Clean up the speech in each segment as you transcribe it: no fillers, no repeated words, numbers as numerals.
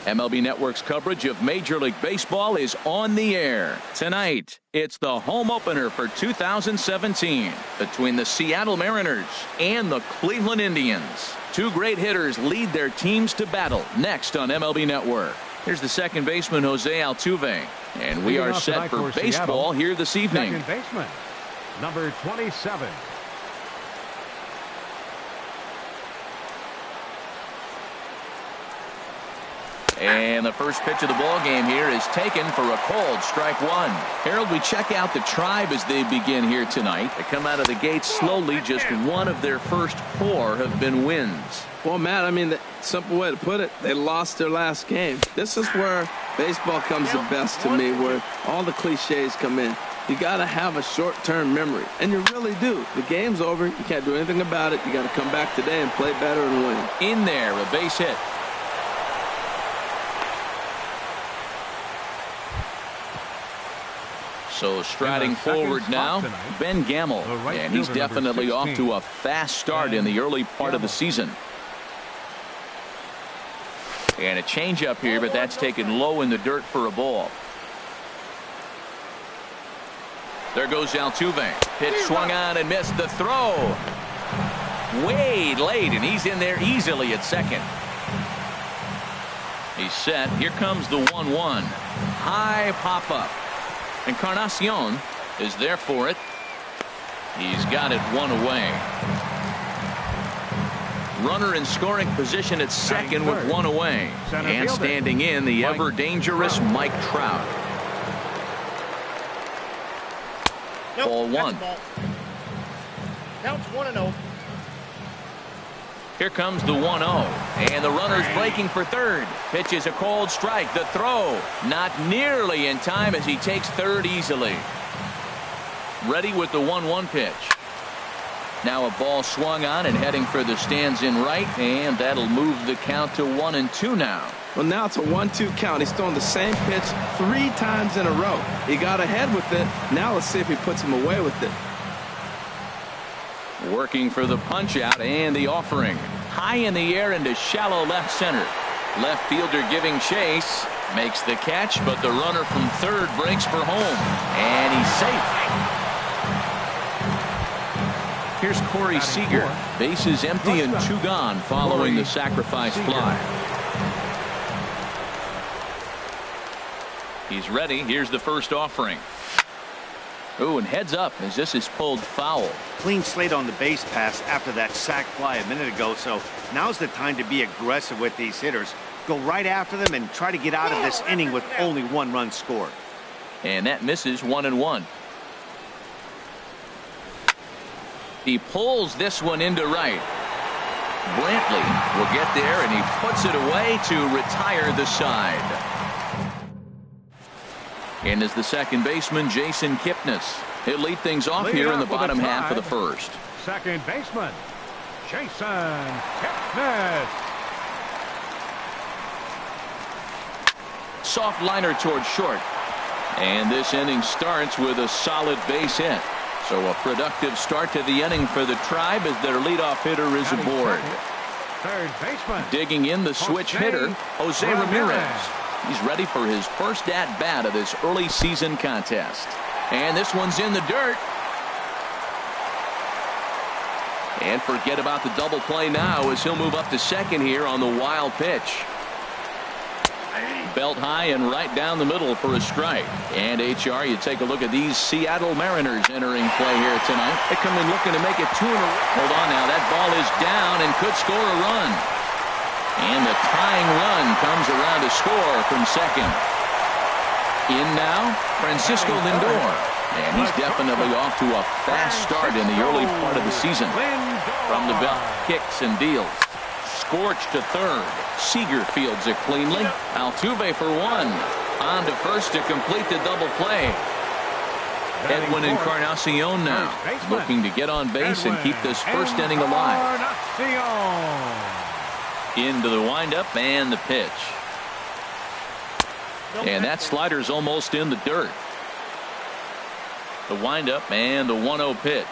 MLB Network's coverage of Major League Baseball is on the air. Tonight, it's the home opener for 2017 between the Seattle Mariners and the Cleveland Indians. Two great hitters lead their teams to battle next on MLB Network. Here's the second baseman, Jose Altuve. And we are set for baseball here this evening. Second baseman, number 27. And the first pitch of the ball game here is taken for a called strike one. Harold, we check out the Tribe as they begin here tonight. They come out of the gate slowly. Just one of their first four have been wins. Well, Matt, I mean, the simple way to put it, they lost their last game. This is where baseball comes the best to me, where all the cliches come in. You got to have a short-term memory, and you really do. The game's over. You can't do anything about it. You got to come back today and play better and win. In there, a base hit. So striding forward now, Ben Gamble, and he's definitely off to a fast start in the early part of the season. And a changeup here, but that's taken low in the dirt for a ball. There goes Altuve. Pitch swung on and missed the throw. Way late, and he's in there easily at second. He's set. Here comes the 1-1. High pop-up. Encarnacion is there for it. He's got it one away. Runner in scoring position at second with one away. And standing in, the ever dangerous Mike Trout. Ball one. Counts 1-0. Here comes the 1-0. And the runner's breaking for third. Pitch is a cold strike. The throw not nearly in time as he takes third easily. Ready with the 1-1 pitch. Now a ball swung on and heading for the stands in right. And that'll move the count to 1-2 now. Well, now it's a 1-2 count. He's throwing the same pitch 3 times in a row. He got ahead with it. Now let's see if he puts him away with it. Working for the punch out and the offering. High in the air into shallow left center. Left fielder giving chase. Makes the catch, but the runner from third breaks for home. And he's safe. Here's Corey Seager. Bases empty and 2 gone following the sacrifice fly. He's ready. Here's the first offering. Ooh, and heads up as this is pulled foul. Clean slate on the base pass after that sac fly a minute ago, so now's the time to be aggressive with these hitters. Go right after them and try to get out of this inning with only 1 run scored. And that misses 1-1. He pulls this one into right. Brantley will get there, and he puts it away to retire the side. And is the second baseman, Jason Kipnis. He'll lead things off here in the bottom half of the first. Second baseman, Jason Kipnis. Soft liner towards short. And this inning starts with a solid base hit. So a productive start to the inning for the Tribe as their leadoff hitter is aboard. Third baseman. Digging in the switch hitter, Jose Ramirez. He's ready for his first at-bat of this early season contest. And this one's in the dirt. And forget about the double play now as he'll move up to second here on the wild pitch. Belt high and right down the middle for a strike. And HR, you take a look at these Seattle Mariners entering play here tonight. They come in looking to make it 2 in a row. Hold on now, that ball is down and could score a run. And the tying run comes around to score from second. In now, Francisco Lindor. And he's definitely off to a fast start in the early part of the season. From the belt, kicks and deals. Scorched to third. Seager fields it cleanly. Altuve for 1. On to first to complete the double play. Edwin Encarnacion now looking to get on base and keep this first inning alive. Into the windup and the pitch. And that slider's almost in the dirt. The windup and the 1-0 pitch.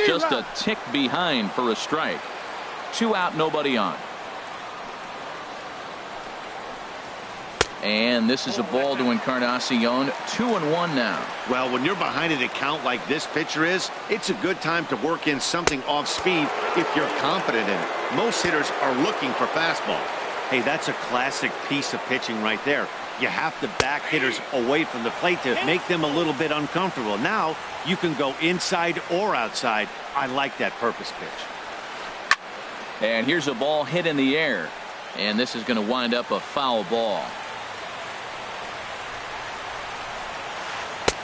Just a tick behind for a strike. 2 out, nobody on. And this is a ball to Encarnacion. 2-1 now. Well, when you're behind an account like this pitcher is, it's a good time to work in something off speed if you're confident in it. Most hitters are looking for fastball. Hey, that's a classic piece of pitching right there. You have to back hitters away from the plate to make them a little bit uncomfortable. Now you can go inside or outside. I like that purpose pitch. And here's a ball hit in the air. And this is going to wind up a foul ball.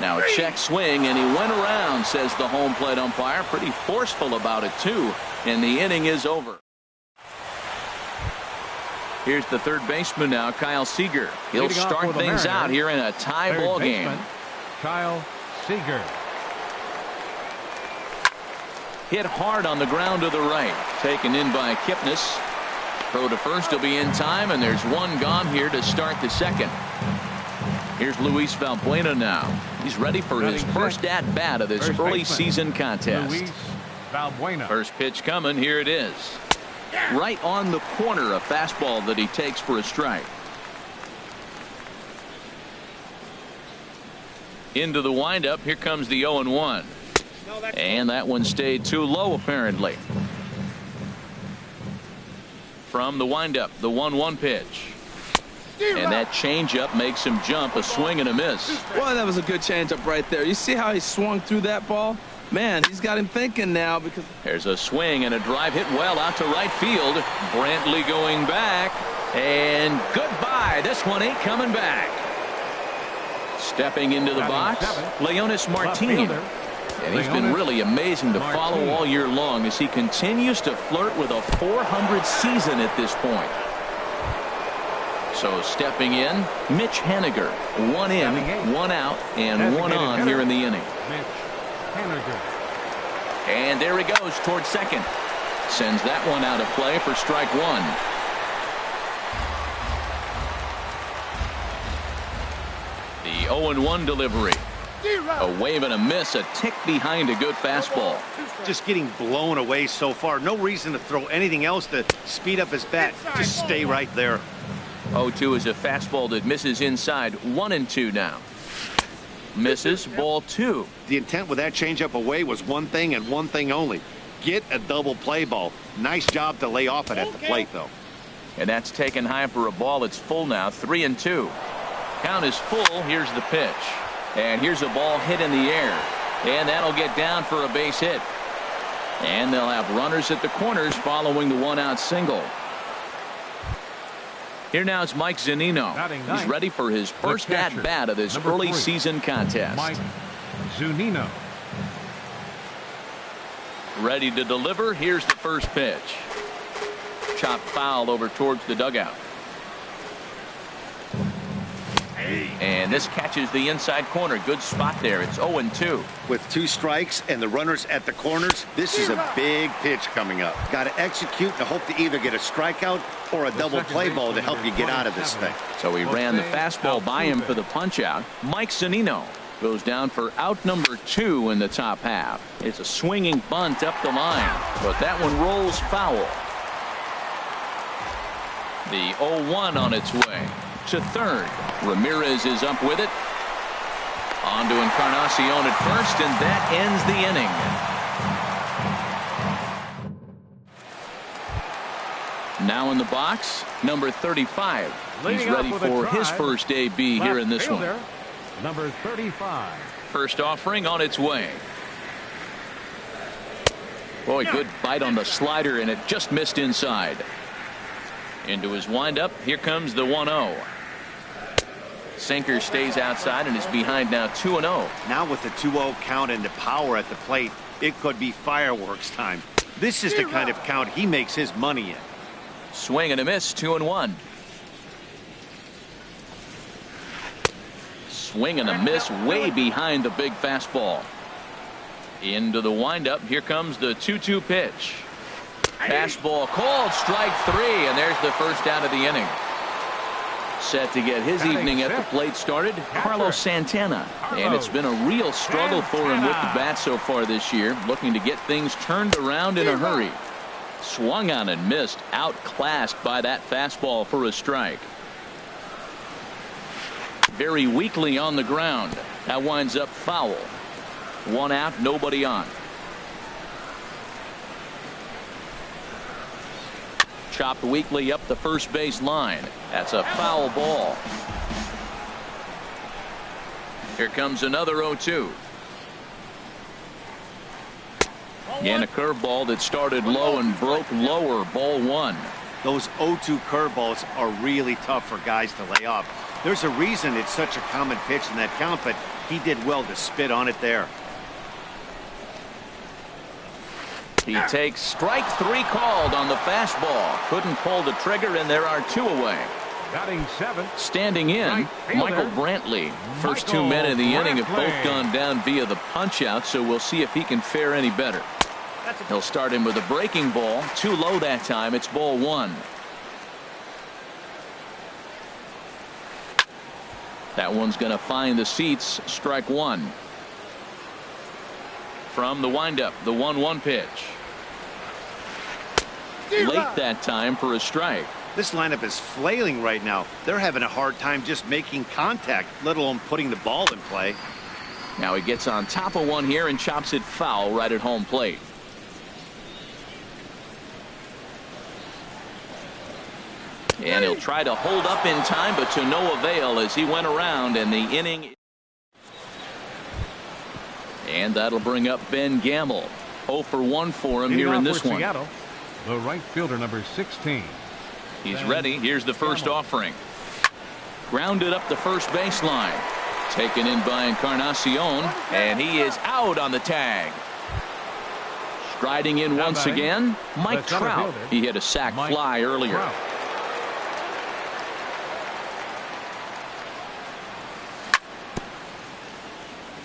Now a check swing, and he went around, says the home plate umpire. Pretty forceful about it, too. And the inning is over. Here's the third baseman now, Kyle Seager. He'll start things out here in a tie ball game. Kyle Seager. Hit hard on the ground to the right. Taken in by Kipnis. Throw to first will be in time, and there's one gone here to start the second. Here's Luis Valbuena now. He's ready for his first at-bat of this early season contest. Luis Valbuena. First pitch coming. Here it is. Right on the corner, a fastball that he takes for a strike. Into the windup. Here comes the 0-1. And that one stayed too low, apparently. From the windup, the 1-1 pitch. And that changeup makes him jump. A swing and a miss. Boy, that was a good changeup right there. You see how he swung through that ball? Man, he's got him thinking now because there's a swing and a drive hit well out to right field. Brantley going back. And goodbye. This one ain't coming back. Stepping into the box, Leonis Martin. And he's been really amazing to follow all year long as he continues to flirt with a .400 season at this point. So stepping in, Mitch Haniger. One in, one out, and one on here in the inning. And there he goes towards second. Sends that one out of play for strike one. The 0-1 delivery. A wave and a miss, a tick behind a good fastball. Just getting blown away so far. No reason to throw anything else to speed up his bat. Just stay right there. 0-2 is a fastball that misses inside. 1-2 now. Misses, ball two. The intent with that changeup away was one thing and one thing only. Get a double play ball. Nice job to lay off it at the plate, though. And that's taken high for a ball. It's full now. 3-2. Count is full. Here's the pitch. And here's a ball hit in the air. And that'll get down for a base hit. And they'll have runners at the corners following the one-out single. Here now is Mike Zunino. He's ready for his first at-bat of this early season contest. Mike Zunino. Ready to deliver. Here's the first pitch. Chopped foul over towards the dugout. And this catches the inside corner. Good spot there. It's 0-2. With two strikes and the runners at the corners, this is a big pitch coming up. Got to execute and hope to either get a strikeout or a double play ball to help you get out of this thing. So he ran the fastball by him for the punch out. Mike Zunino goes down for out number 2 in the top half. It's a swinging bunt up the line, but that one rolls foul. The 0-1 on its way to third. Ramirez is up with it. On to Encarnacion at first, and that ends the inning. Now in the box, number 35. He's ready for his first AB here in this one. Number 35. First offering on its way. Boy, good bite on the slider, and it just missed inside. Into his windup. Here comes the 1-0. Sinker stays outside and is behind now 2-0. Now with the 2-0 count and the power at the plate, it could be fireworks time. This is the kind of count he makes his money in. Swing and a miss. 2-1. Swing and a miss way behind the big fastball. Into the windup. Here comes the 2-2 pitch. Fastball called. Strike 3, and there's the first out of the inning. Set to get his evening at the plate started, Carlos Santana. And it's been a real struggle for him with the bat so far this year, looking to get things turned around in a hurry. Swung on and missed, outclassed by that fastball for a strike. very weakly on the ground. That winds up foul. 1 out, nobody on. Chopped weakly up the first base line. That's a foul ball. Here comes another 0-2. And a curveball that started low and broke lower. Ball 1. Those 0-2 curveballs are really tough for guys to lay off. There's a reason it's such a common pitch in that count, but he did well to spit on it there. He takes strike 3 called on the fastball. Couldn't pull the trigger, and there are 2 away. Batting 7. Standing in, Right fielder, Michael Brantley. First 2 men in the inning have both gone down via the punch-out, so we'll see if he can fare any better. He'll start him with a breaking ball. Too low that time. It's ball 1. That one's going to find the seats. Strike 1. From the windup, the 1-1 pitch. Late that time for a strike. This lineup is flailing right now. They're having a hard time just making contact, let alone putting the ball in play. Now he gets on top of one here and chops it foul right at home plate. And he'll try to hold up in time, but to no avail as he went around in the inning. And that'll bring up Ben Gamble. 0 for 1 for him here in this one. Seattle, the right fielder, number 16. He's ready. Here's the first offering. Grounded up the first baseline. Taken in by Encarnacion, and he is out on the tag. Striding in once again, Mike Trout. He hit a sac fly earlier.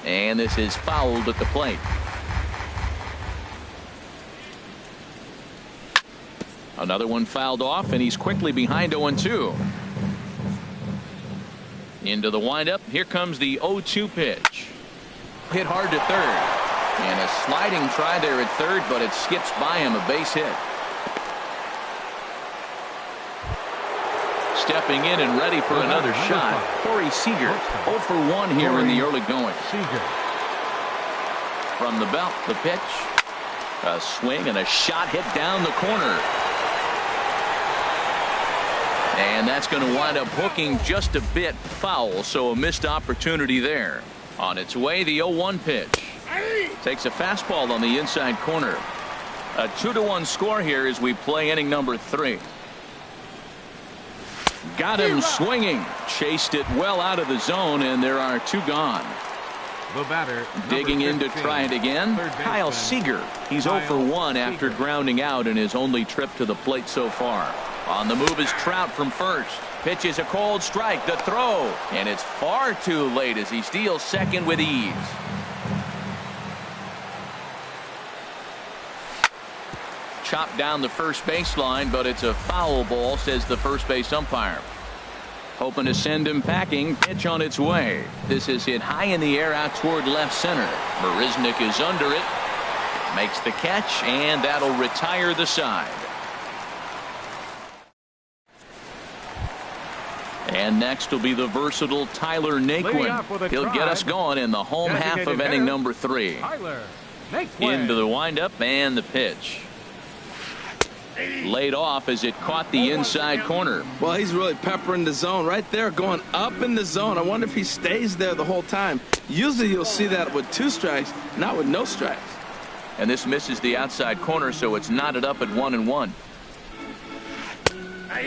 And this is fouled at the plate. Another one fouled off, and he's quickly behind 0-2. Into the windup. Here comes the 0-2 pitch. Hit hard to third. And a sliding try there at third, but it skips by him. A base hit. Stepping in and ready for another shot. Corey Seager. 0 for 1 here in the early going. From the belt, the pitch. A swing and a shot hit down the corner. And that's going to wind up hooking just a bit foul, so a missed opportunity there. On its way, the 0-1 pitch. Takes a fastball on the inside corner. A 2-1 score here as we play inning number 3. Got him swinging. Chased it well out of the zone, and there are 2 gone. The batter, digging in to try it again. Kyle Seager. He's 0 for 1 after grounding out in his only trip to the plate so far. On the move is Trout from first. Pitches a cold strike. The throw. And it's far too late as he steals second with ease. Chopped down the first baseline, but it's a foul ball, says the first base umpire. Hoping to send him packing. Pitch on its way. This is hit high in the air out toward left center. Marisnick is under it. Makes the catch, and that'll retire the side. And next will be the versatile Tyler Naquin. He'll get us going in the home half of inning number 3. Into the windup and the pitch. Laid off as it caught the inside corner. Well, he's really peppering the zone right there, going up in the zone. I wonder if he stays there the whole time. Usually you'll see that with 2 strikes, not with no strikes. And this misses the outside corner, so it's knotted up at 1-1.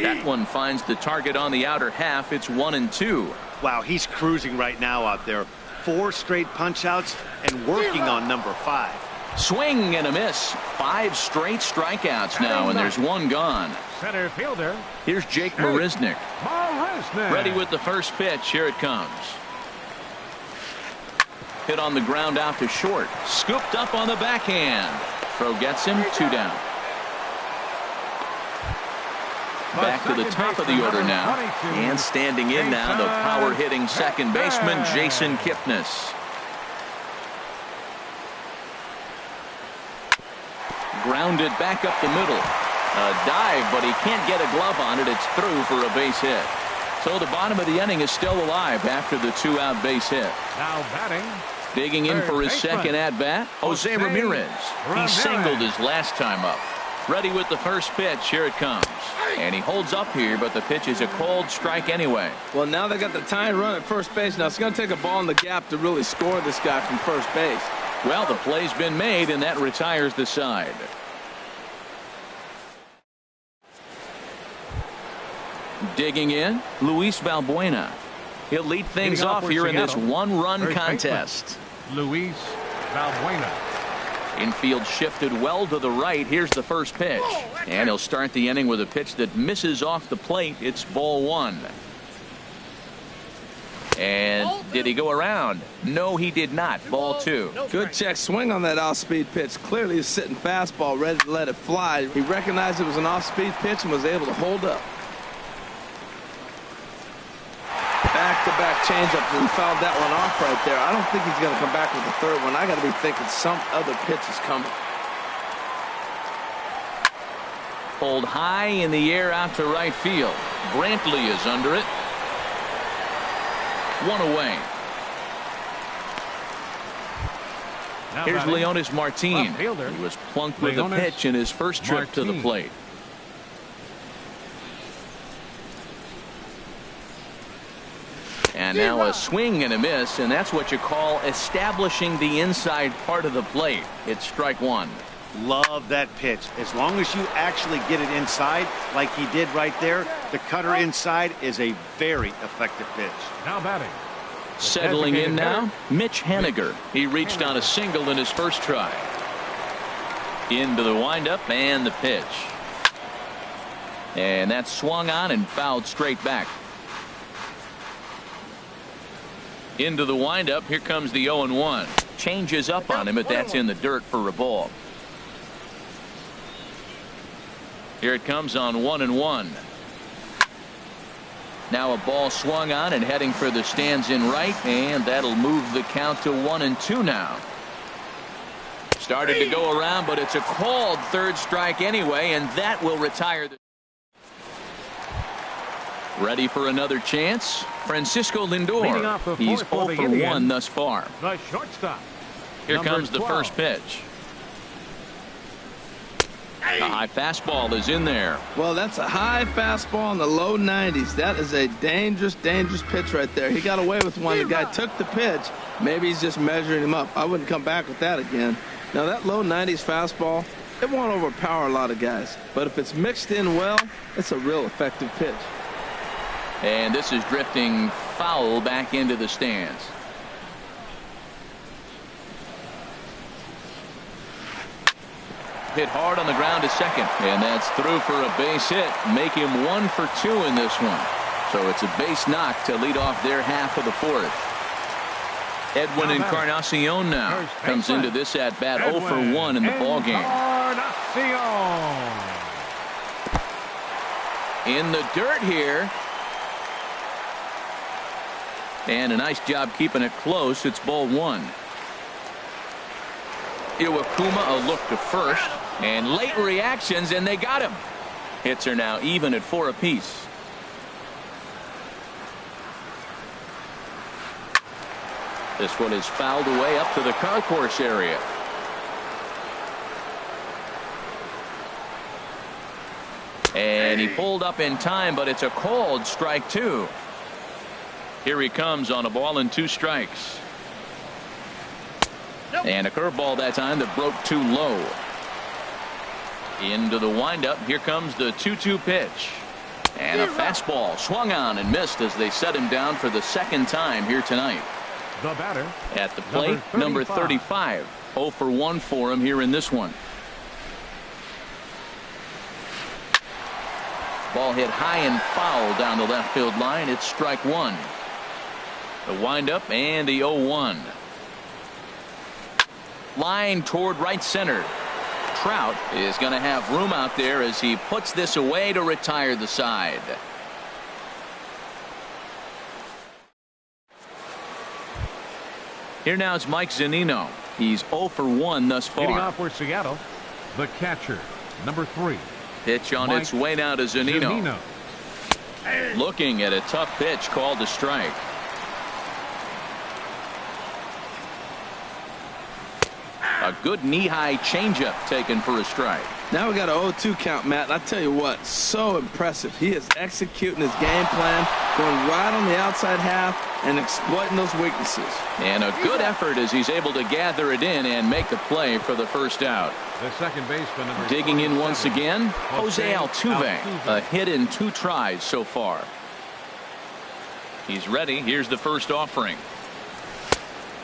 That one finds the target on the outer half. It's 1-2. Wow, he's cruising right now out there. 4 straight punch outs and working on number 5. Swing and a miss. 5 straight strikeouts now, and there's 1 gone. Center fielder. Here's Jake Marisnick. Ready with the first pitch. Here it comes. Hit on the ground out to short. Scooped up on the backhand. Throw gets him. 2 down. Back to the top of the order now. And standing in now, the power-hitting second baseman, Jason Kipnis. Grounded back up the middle. A dive, but he can't get a glove on it. It's through for a base hit. So the bottom of the inning is still alive after the 2-out base hit. Now batting. Digging in for his second at-bat, Jose Ramirez. He singled his last time up. Ready with the first pitch. Here it comes. And he holds up here, but the pitch is a cold strike anyway. Well, now they got the tying run at first base. Now it's going to take a ball in the gap to really score this guy from first base. Well, the play's been made, and that retires the side. Digging in, Luis Valbuena. He'll lead things off here in this one-run contest. Luis Valbuena. Infield shifted well to the right. Here's the first pitch. And he'll start the inning with a pitch that misses off the plate. It's ball one. And did he go around? No, he did not. Ball two. Good check swing on that off-speed pitch. Clearly he's sitting fastball, ready to let it fly. He recognized it was an off-speed pitch and was able to hold up. Back-to-back changeup, and he fouled that one off right there. I don't think he's going to come back with the third one. I got to be thinking some other pitch is coming. Pulled high in the air out to right field. Brantley is under it. One away. Now Here's batting. Leonis Martin. Left fielder. He was plunked with a Leonis pitch in his first trip to the Martin. plate. And now a swing and a miss, and that's what you call establishing the inside part of the plate. It's strike one. Love that pitch. As long as you actually get it inside, like he did right there, the cutter inside is a very effective pitch. Now batting. Settling in designated now, Mitch Haniger. He reached on a single in his first try. Into the windup and the pitch. And that swung on and fouled straight back. Into the windup. Here comes the 0-1. Changes up on him, but that's in the dirt for a ball. Here it comes on 1-1. Now a ball swung on and heading for the stands in right, and that'll move the count to 1-2 now. Started to go around, but it's a called third strike anyway, and that will retire the. Ready for another chance? Francisco Leading off Lindor. the He's fourth 0 for the for Indians. 1 thus far. The shortstop. Here Number comes the 12. first pitch. The high fastball is in there. Well, that's a high fastball in the low 90s. That is a dangerous, dangerous pitch right there. He got away with one. The guy took the pitch. Maybe he's just measuring him up. I wouldn't come back with that again. Now, that low 90s fastball, it won't overpower a lot of guys. But if it's mixed in well, it's a real effective pitch. And this is drifting foul back into the stands. Hit hard on the ground to second, and that's through for a base hit. Make him 1 for 2 in this one. So it's a base knock to lead off their half of the fourth. Edwin Encarnacion now comes into this at bat 0 for 1 in the ball game. In the dirt here. And a nice job keeping it close. It's ball one. Iwakuma a look to first. And late reactions, and they got him. Hits are now even at 4 apiece. This one is fouled away up to the concourse area. And he pulled up in time, but it's a called strike 2. Here he comes on a ball and 2 strikes. And a curveball that time that broke too low. Into the windup. Here comes the 2-2 pitch. And a fastball swung on and missed as they set him down for the second time here tonight. The batter At the plate, number 35. 0 for 1 for him here in this one. Ball hit high and foul down the left field line. It's strike 1. The windup and the 0-1. Line toward right center. Trout is going to have room out there as he puts this away to retire the side. Here now is Mike Zunino. He's 0 for 1 thus Leading far. off for Seattle, the catcher, number 3. Pitch on Mike its way now to Zunino. Looking at a tough pitch called a strike. A good knee-high changeup taken for a strike. Now we got an 0-2 count, Matt. And I tell you what, so impressive. He is executing his game plan, going right on the outside half and exploiting those weaknesses. And a good effort as he's able to gather it in and make the play for the first out. The second baseman, number Digging in once 27, again, Jose Altuve. A hit in 2 tries so far. He's ready. Here's the first offering.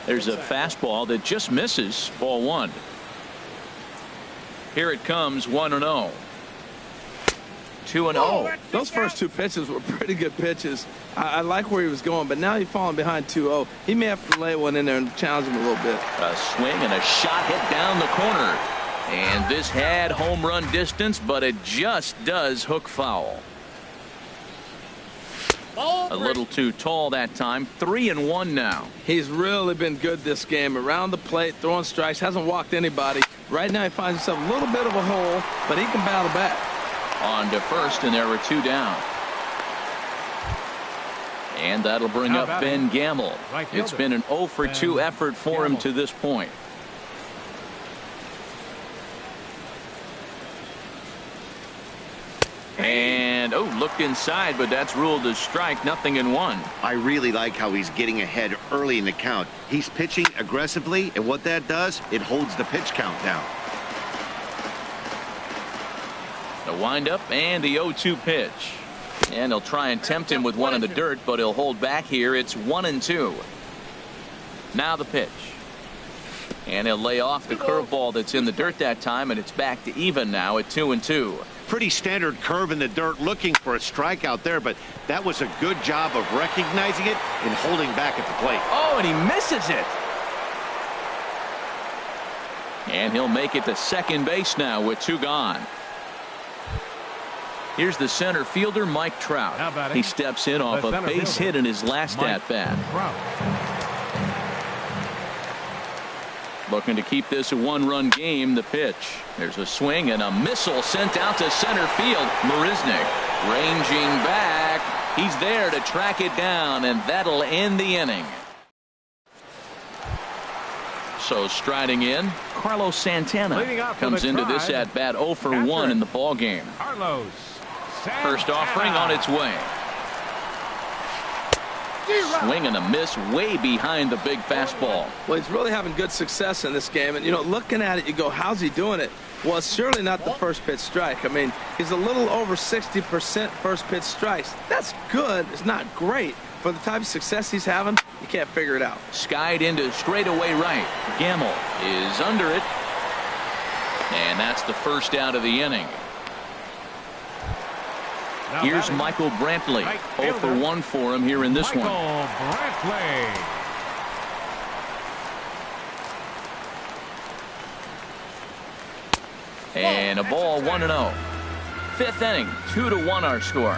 There's a fastball that just misses. Ball 1. Here it comes, 1-0. 2-0. Those first 2 pitches were pretty good pitches. I like where he was going, but now he's falling behind 2-0. He may have to lay one in there and challenge him a little bit. A swing and a shot hit down the corner. And this had home run distance, but it just does hook foul. A little too tall that time. 3-1 now. He's really been good this game. Around the plate, throwing strikes, hasn't walked anybody. Right now he finds himself a little bit of a hole, but he can battle back. On to first, and there were 2 down. And that'll bring up Ben Gamble. It's been an 0 for 2 effort for him to this point. And looked inside, but that's ruled a strike. 0-1. I really like how he's getting ahead early in the count. He's pitching aggressively, and what that does, it holds the pitch count down. The windup and the 0-2 pitch. And he'll try and tempt him with one in the dirt, but he'll hold back here. It's 1-2. Now the pitch. And he'll lay off the curveball that's in the dirt that time, and it's back to even now at 2-2. Pretty standard curve in the dirt, looking for a strikeout there, but that was a good job of recognizing it and holding back at the plate. Oh, and he misses it. And he'll make it to second base now with 2 gone. Here's the center fielder, Mike Trout. He steps in off a base hit in his last at-bat. Looking to keep this a 1-run game. The pitch. There's a swing and a missile sent out to center field. Marisnick ranging back. He's there to track it down, and that'll end the inning. So striding in, Carlos Santana comes into this at-bat 0 for 1 in the ball game. First offering on its way. Swing and a miss way behind the big fastball. Well, he's really having good success in this game. And, you know, looking at it, you go, how's he doing it? Well, it's surely not the first pitch strike. I mean, he's a little over 60% first pitch strikes. That's good. It's not great. For the type of success he's having, you can't figure it out. Skied into straightaway right. Gamble is under it. And that's the first out of the inning. Here's Michael Brantley. 0 for 1 for him here in this one. And a ball, 1-0. 5th inning, 2-1 our score.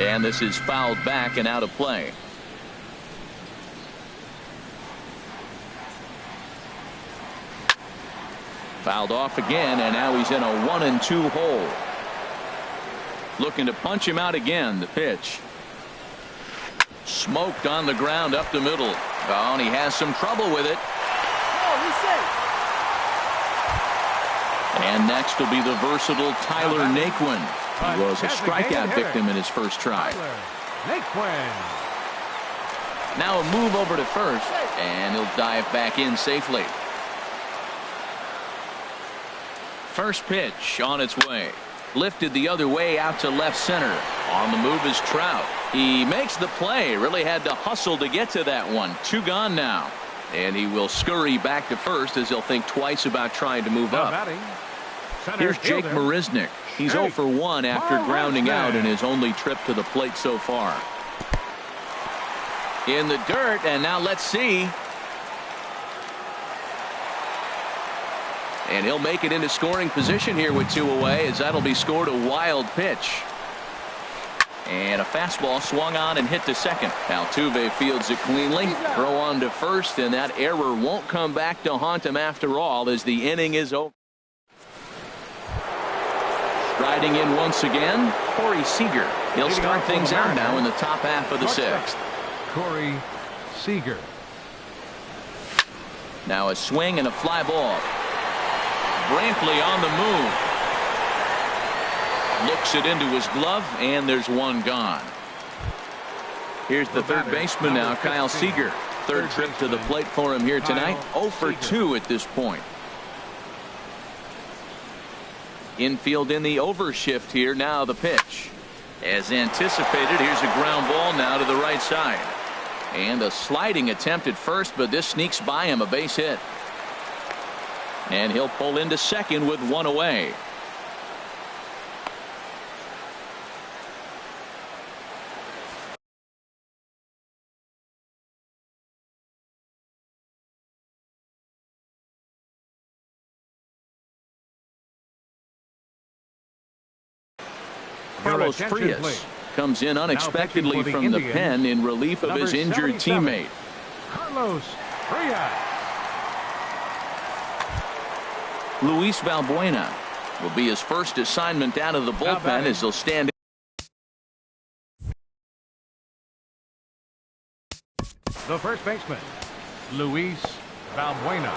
And this is fouled back and out of play. Fouled off again, and now he's in a 1-2 hole. Looking to punch him out again. The pitch. Smoked on the ground up the middle. Oh, and he has some trouble with it. And next will be the versatile Tyler Naquin. He was a strikeout victim in his first try. Now a move over to first, and he'll dive back in safely. First pitch on its way. Lifted the other way out to left center. On the move is Trout. He makes the play. Really had to hustle to get to that one. 2 gone now. And he will scurry back to first as he'll think twice about trying to move up. Here's Jake Marisnick. He's 0 for 1 after grounding out in his only trip to the plate so far. In the dirt, and now let's see. And he'll make it into scoring position here with 2 away, as that'll be scored a wild pitch. And a fastball swung on and hit to second. Altuve fields it cleanly. Throw on to first, and that error won't come back to haunt him after all as the inning is over. Riding in once again, Corey Seager. He'll start things out now in the top half of the sixth. Corey Seager. Now a swing and a fly ball. Brantley on the move. Looks it into his glove, and there's one gone. Here's the third baseman now, Kyle Seager. Third trip to the plate for him here tonight. 0 for 2 at this point. Infield in the overshift here. Now the pitch. As anticipated, here's a ground ball now to the right side. And a sliding attempt at first, but this sneaks by him, a base hit. And he'll pull into second with one away. Carlos Frias comes in unexpectedly from the pen in relief of his injured teammate. Carlos Frias. Luis Valbuena will be his first assignment out of the bullpen as he'll stand. The first baseman, Luis Valbuena.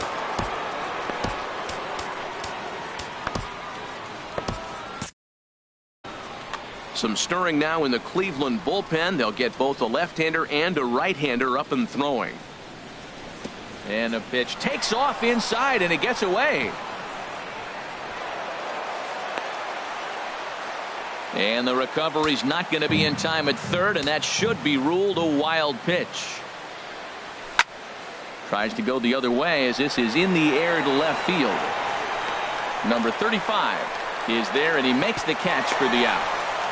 Some stirring now in the Cleveland bullpen. They'll get both a left-hander and a right-hander up and throwing. And a pitch takes off inside, and it gets away. And the recovery's not going to be in time at third, and that should be ruled a wild pitch. Tries to go the other way as this is in the air to left field. Number 35 is there, and he makes the catch for the out.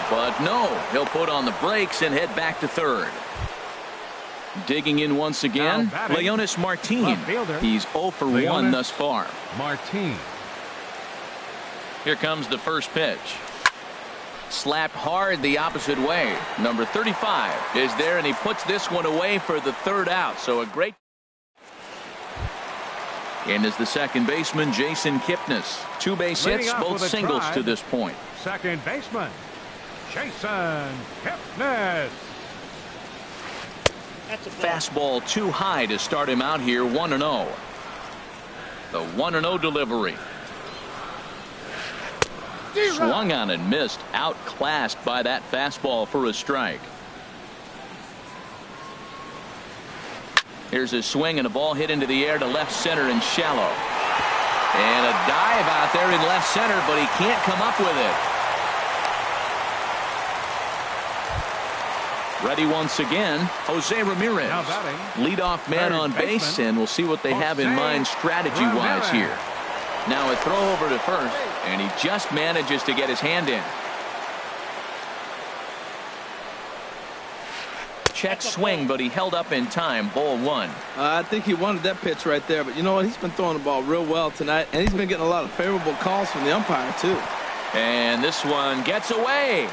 But no, he'll put on the brakes and head back to third. Digging in once again, Leonis Martin. He's 0 for 1 thus far. Martin. Here comes the first pitch. Slapped hard the opposite way. Number 35 is there, and he puts this one away for the third out. So a great. In is the second baseman, Jason Kipnis. 2 base hits, both singles to this point. Second baseman, Jason Kipnis. Fastball too high to start him out here. 1-0. The 1-0 delivery. Swung on and missed. Outclassed by that fastball for a strike. Here's a swing and a ball hit into the air to left center and shallow. And a dive out there in left center, but he can't come up with it. Ready once again, Jose Ramirez. Leadoff man on base, and we'll see what they have in mind strategy-wise here. Now a throw over to first, and he just manages to get his hand in. Check swing, but he held up in time. Ball 1. I think he wanted that pitch right there, but you know what? He's been throwing the ball real well tonight, and he's been getting a lot of favorable calls from the umpire, too. And this one gets away.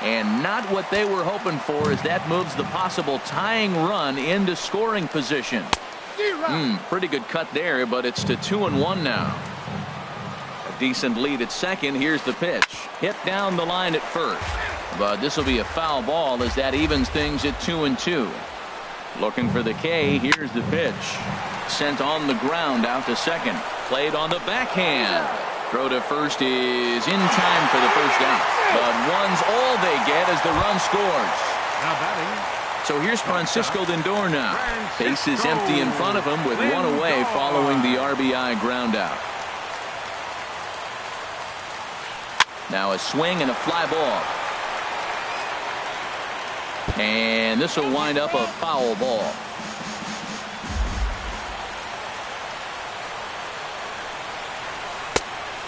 And not what they were hoping for, as that moves the possible tying run into scoring position. Pretty good cut there, but it's to 2-1 now. A decent lead at second. Here's the pitch. Hit down the line at first. But this will be a foul ball as that evens things at 2-2. Looking for the K. Here's the pitch. Sent on the ground out to second. Played on the backhand. Throw to first is in time for the first out. But one's all they get as the run scores. Now batting. So here's Francisco Lindor now. Base is empty in front of him with one away following the RBI ground out. Now a swing and a fly ball. And this will wind up a foul ball.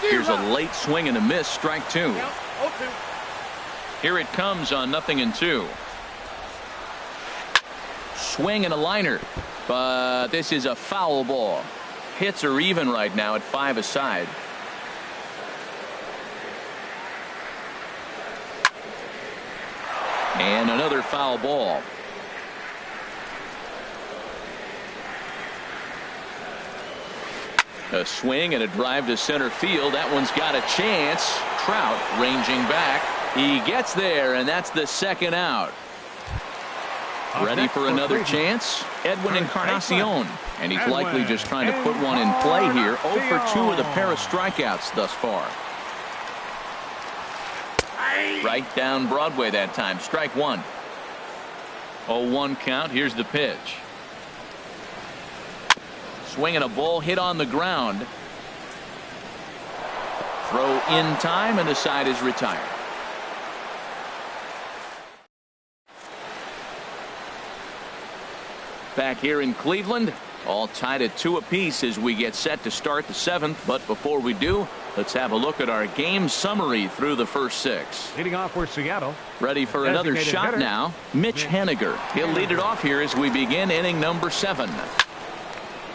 Here's a late swing and a miss, strike 2. Here it comes on 0-2. Swing and a liner, but this is a foul ball. Hits are even right now at 5 aside. And another foul ball. A swing and a drive to center field. That one's got a chance. Trout ranging back. He gets there, and that's the second out. Ready for another chance? Edwin Encarnacion. And he's likely just trying to put one in play here. 0 for 2 with a pair of strikeouts thus far. Right down Broadway that time. Strike one. 0-1 count. Here's the pitch. Swinging a ball hit on the ground. Throw in time, and the side is retired. Back here in Cleveland, all tied at 2 apiece as we get set to start the 7th. But before we do, let's have a look at our game summary through the first 6. Leading off for Seattle. Ready for another shot hitter. now. Mitch Haniger. He'll lead it off here as we begin inning number 7.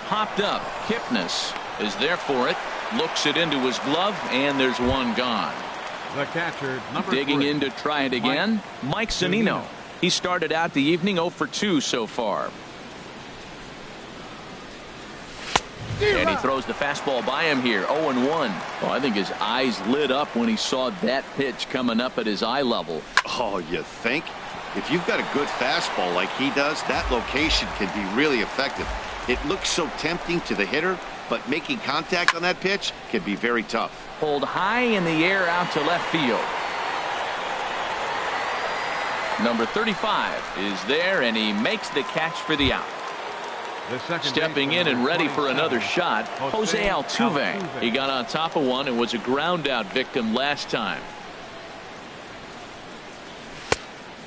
Hopped up. Kipnis is there for it. Looks it into his glove, and there's one gone. The catcher, number Digging 3. in to try it again. Mike Zunino. He started out the evening 0 for 2 so far. And he throws the fastball by him here. 0-1. Oh, I think his eyes lit up when he saw that pitch coming up at his eye level. Oh, you think? If you've got a good fastball like he does, that location can be really effective. It looks so tempting to the hitter, but making contact on that pitch can be very tough. Pulled high in the air out to left field. Number 35 is there, and he makes the catch for the out. Stepping in and ready for another shot, Jose Altuve. He got on top of one and was a ground out victim last time.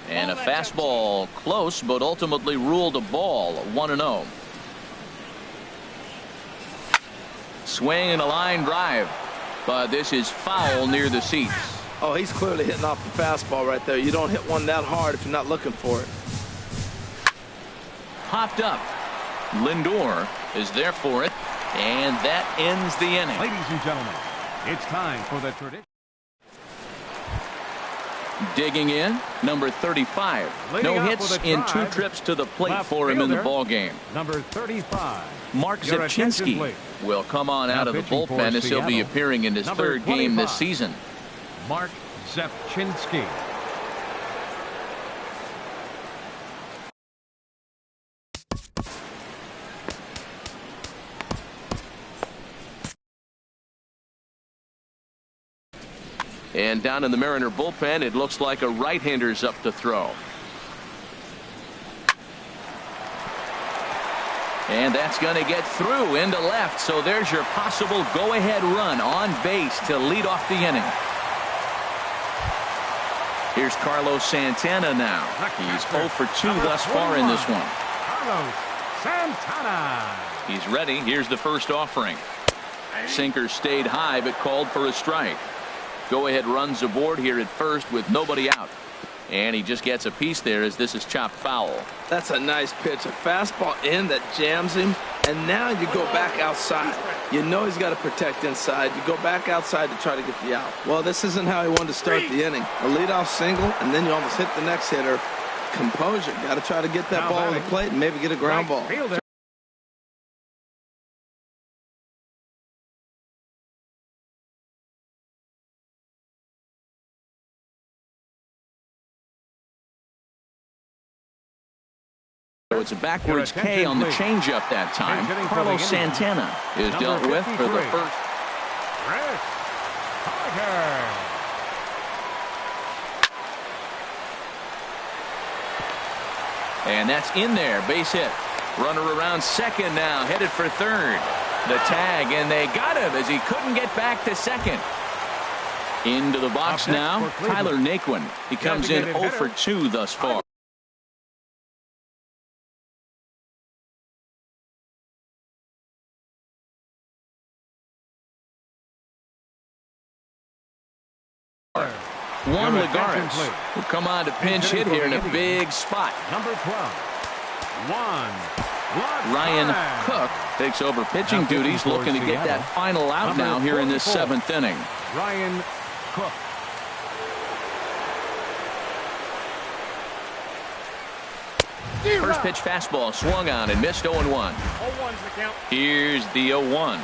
And a fastball close, but ultimately ruled a ball. 1-0. Swing and a line drive, but this is foul near the seats. Oh, he's clearly hitting off the fastball right there. You don't hit one that hard if you're not looking for it. Popped up. Lindor is there for it, and that ends the inning. Ladies and gentlemen, it's time for the tradition. Digging in, number 35. Leading No off hits with a in drive, 2 trips to the plate left for him in the fielder, ball game. Number 35. Mark Your attention, Zepchinski please. will come on Now out of the pitching for bullpen as he'll be Seattle, appearing in his number 3rd game this 25. season. Mark Zepchinski. And down in the Mariner bullpen, it looks like a right-hander's up to throw. And that's going to get through into left. So there's your possible go-ahead run on base to lead off the inning. Here's Carlos Santana now. He's 0 for 2 thus far in this one. Carlos Santana. He's ready. Here's the first offering. Sinker stayed high but called for a strike. Go-ahead runs aboard here at first with nobody out. And he just gets a piece there as this is chopped foul. That's a nice pitch. A fastball in that jams him. And now you go back outside. You know he's got to protect inside. You go back outside to try to get the out. Well, this isn't how he wanted to start the inning. A leadoff single, and then you almost hit the next hitter. Composure. Got to try to get that ball on the plate and maybe get a ground ball. Fielder. So it's a backwards K on the changeup that time. Carlos Santana is dealt with for the first. Chris Carter. And that's in there. Base hit. Runner around second now. Headed for third. The tag, and they got him as he couldn't get back to second. Into the box now, Tyler Naquin. He comes in 0 for 2 thus far. Juan Lagares will come on to pinch hit here in a big spot. Number 12. Juan Ryan Cook takes over pitching duties, looking to get that final out now here in this 7th inning. Ryan Cook. First pitch fastball swung on and missed. 0-1. 0-1's the count. Here's the 0-1.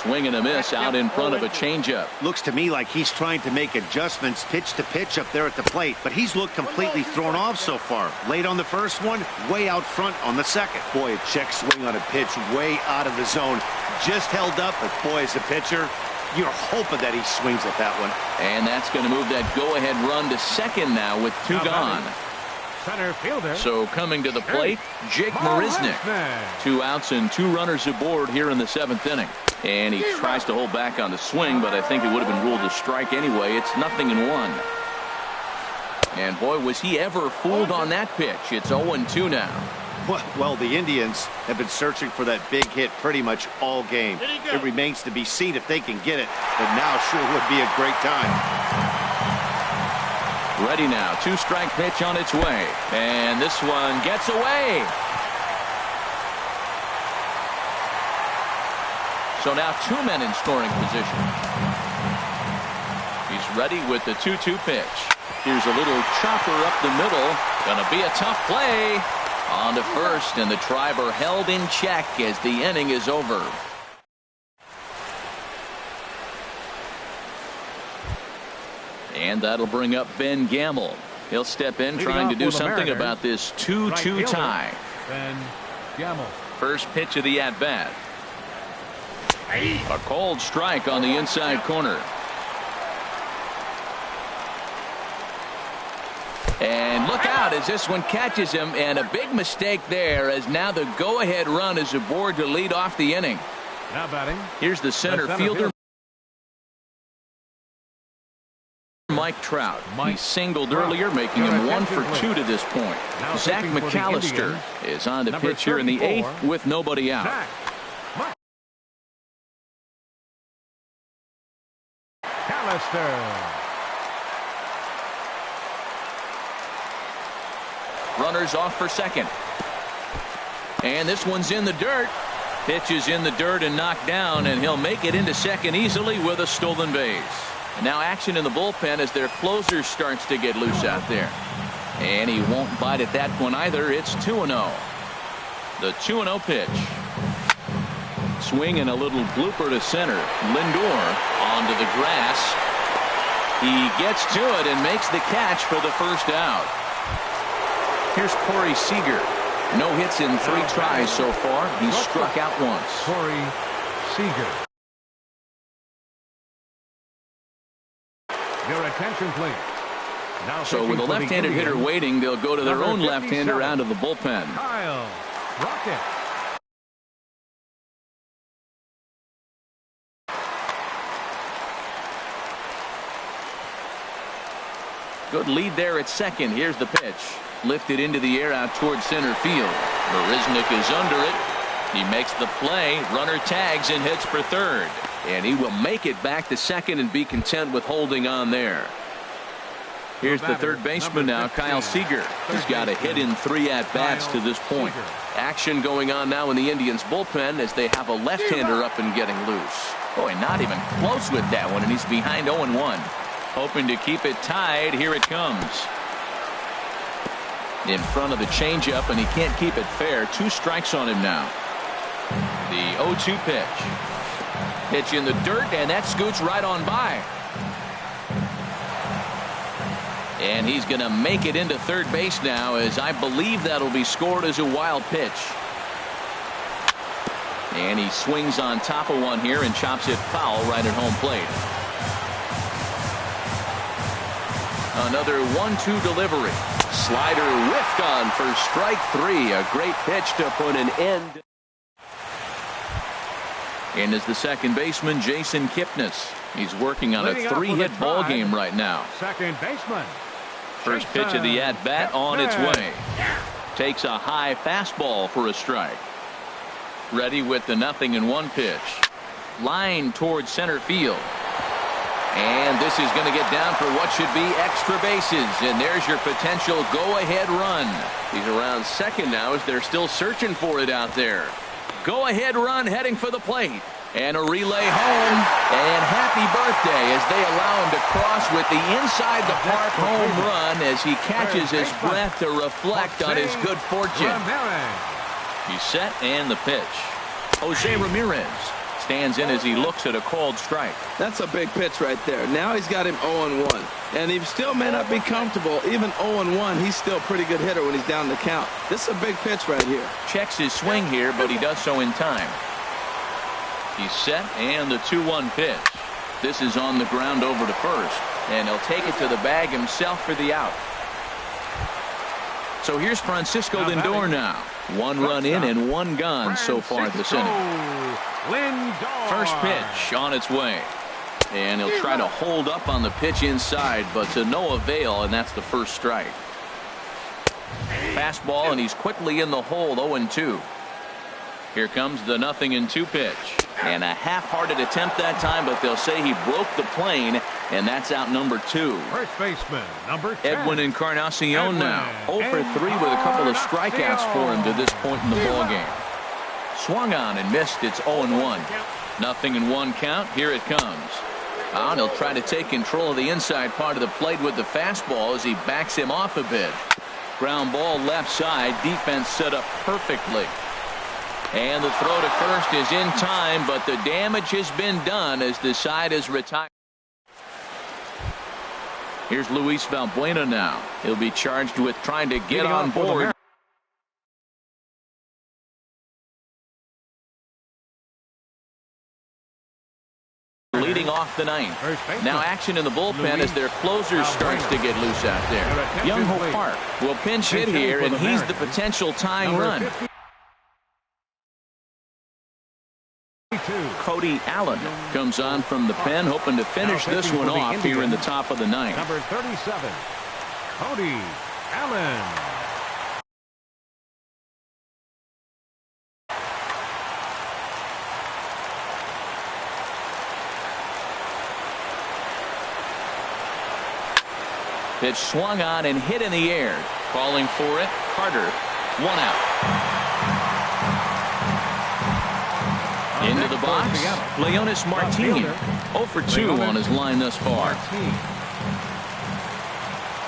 Swing and a miss out in front of a changeup. Looks to me like he's trying to make adjustments pitch to pitch up there at the plate, but he's looked completely thrown off so far. Late on the first one, way out front on the second. Boy, a check swing on a pitch way out of the zone. Just held up, but boy, as a pitcher, you're hoping that he swings at that one. And that's going to move that go-ahead run to second now with two gone. Center fielder. So coming to the plate, Jake Marisnick. 2 outs and 2 runners aboard here in the 7th inning. And he tries to hold back on the swing, but I think it would have been ruled a strike anyway. It's 0-1. And boy, was he ever fooled on that pitch. It's 0-2 now. Well, the Indians have been searching for that big hit pretty much all game. It remains to be seen if they can get it, but now sure would be a great time. Ready now. 2-strike pitch on its way. And this one gets away. So now 2 men in scoring position. He's ready with the 2-2 pitch. Here's a little chopper up the middle. Gonna be a tough play. On to first, and the Triber held in check as the inning is over. And that'll bring up Ben Gamble. He'll step in trying to do something about this 2-2 tie. Ben Gamble. First pitch of the at-bat. A cold strike on the inside corner. And look out as this one catches him, and a big mistake there as now the go-ahead run is aboard to lead off the inning. Now batting. Here's the center fielder, Mike Trout. He singled earlier, making him 1 for 2 to this point. Zach McAllister is on the pitch here in the 8th with nobody out. McAllister. Runners off for second. And this one's in the dirt. Pitch is in the dirt and knocked down, and he'll make it into second easily with a stolen base. And now action in the bullpen as their closer starts to get loose out there. And he won't bite at that one either. It's 2-0. The 2-0 pitch. Swing and a little blooper to center. Lindor onto the grass. He gets to it and makes the catch for the first out. Here's Corey Seager. No hits in 3 tries so far. He struck out once. Corey Seager. Your attention, please. Now so with a left-handed hitter waiting, they'll go to their own left-hander out of the bullpen. Kyle Rocket. Good lead there at second. Here's the pitch. Lifted into the air out towards center field. Marisnick is under it. He makes the play. Runner tags and heads for third. And he will make it back to second and be content with holding on there. Here's the third baseman now, Kyle Seager. He's got a hit in 3 at-bats to this point. Action going on now in the Indians' bullpen as they have a left-hander up and getting loose. Boy, not even close with that one, and he's behind 0-1. Hoping to keep it tied. Here it comes. In front of the changeup, and he can't keep it fair. 2 strikes on him now. The 0-2 pitch. Pitch in the dirt, and that scoots right on by. And he's going to make it into third base now, as I believe that'll be scored as a wild pitch. And he swings on top of one here and chops it foul right at home plate. Another 1-2 delivery. Slider whiffed on for strike 3. A great pitch to put an end. And is the second baseman, Jason Kipnis. He's working on a 3-hit ball game right now. Second baseman. First pitch of the at-bat on its way. Takes a high fastball for a strike. Ready with the 0-1 pitch. Line towards center field. And this is going to get down for what should be extra bases. And there's your potential go-ahead run. He's around second now as they're still searching for it out there. Go-ahead run heading for the plate. And a relay home. And happy birthday as they allow him to cross with the inside the park home run as he catches his breath to reflect on his good fortune. He's set and the pitch. Jose Ramirez stands in as he looks at a called strike. That's a big pitch right there. Now he's got him 0-1. And he still may not be comfortable. Even 0-1, he's still a pretty good hitter when he's down the count. This is a big pitch right here. Checks his swing here, but he does so in time. He's set, and the 2-1 pitch. This is on the ground over to first, and he'll take it to the bag himself for the out. So here's Francisco Lindor now. 1 run in and 1 gone so far this inning. First pitch on its way. And he'll try to hold up on the pitch inside, but to no avail, and that's the first strike. Fastball, and he's quickly in the hole, 0-2. Here comes the 0-2 pitch. And a half-hearted attempt that time, but they'll say he broke the plane, and that's out number 2. First baseman, number 10. Edwin Encarnacion now. 0 for 3 with a couple of strikeouts for him to this point in the ballgame. Swung on and missed. It's 0-1. 0-1 count. Here it comes. And he'll try to take control of the inside part of the plate with the fastball as he backs him off a bit. Ground ball left side. Defense set up perfectly. And the throw to first is in time, but the damage has been done as the side is retired. Here's Luis Valbuena now. He'll be charged with trying to get on board. Leading off the 9th. Now action in the bullpen as their closer starts to get loose out there. Young-Ho Park will pinch hit here, and he's the potential tying run. Cody Allen comes on from the pen, hoping to finish this one off here in the top of the 9th. Number 37, Cody Allen. Pitch swung on and hit in the air. Calling for it, Carter. 1 out. Into the box, Leonis Martin. 0 for 2 on his line thus far.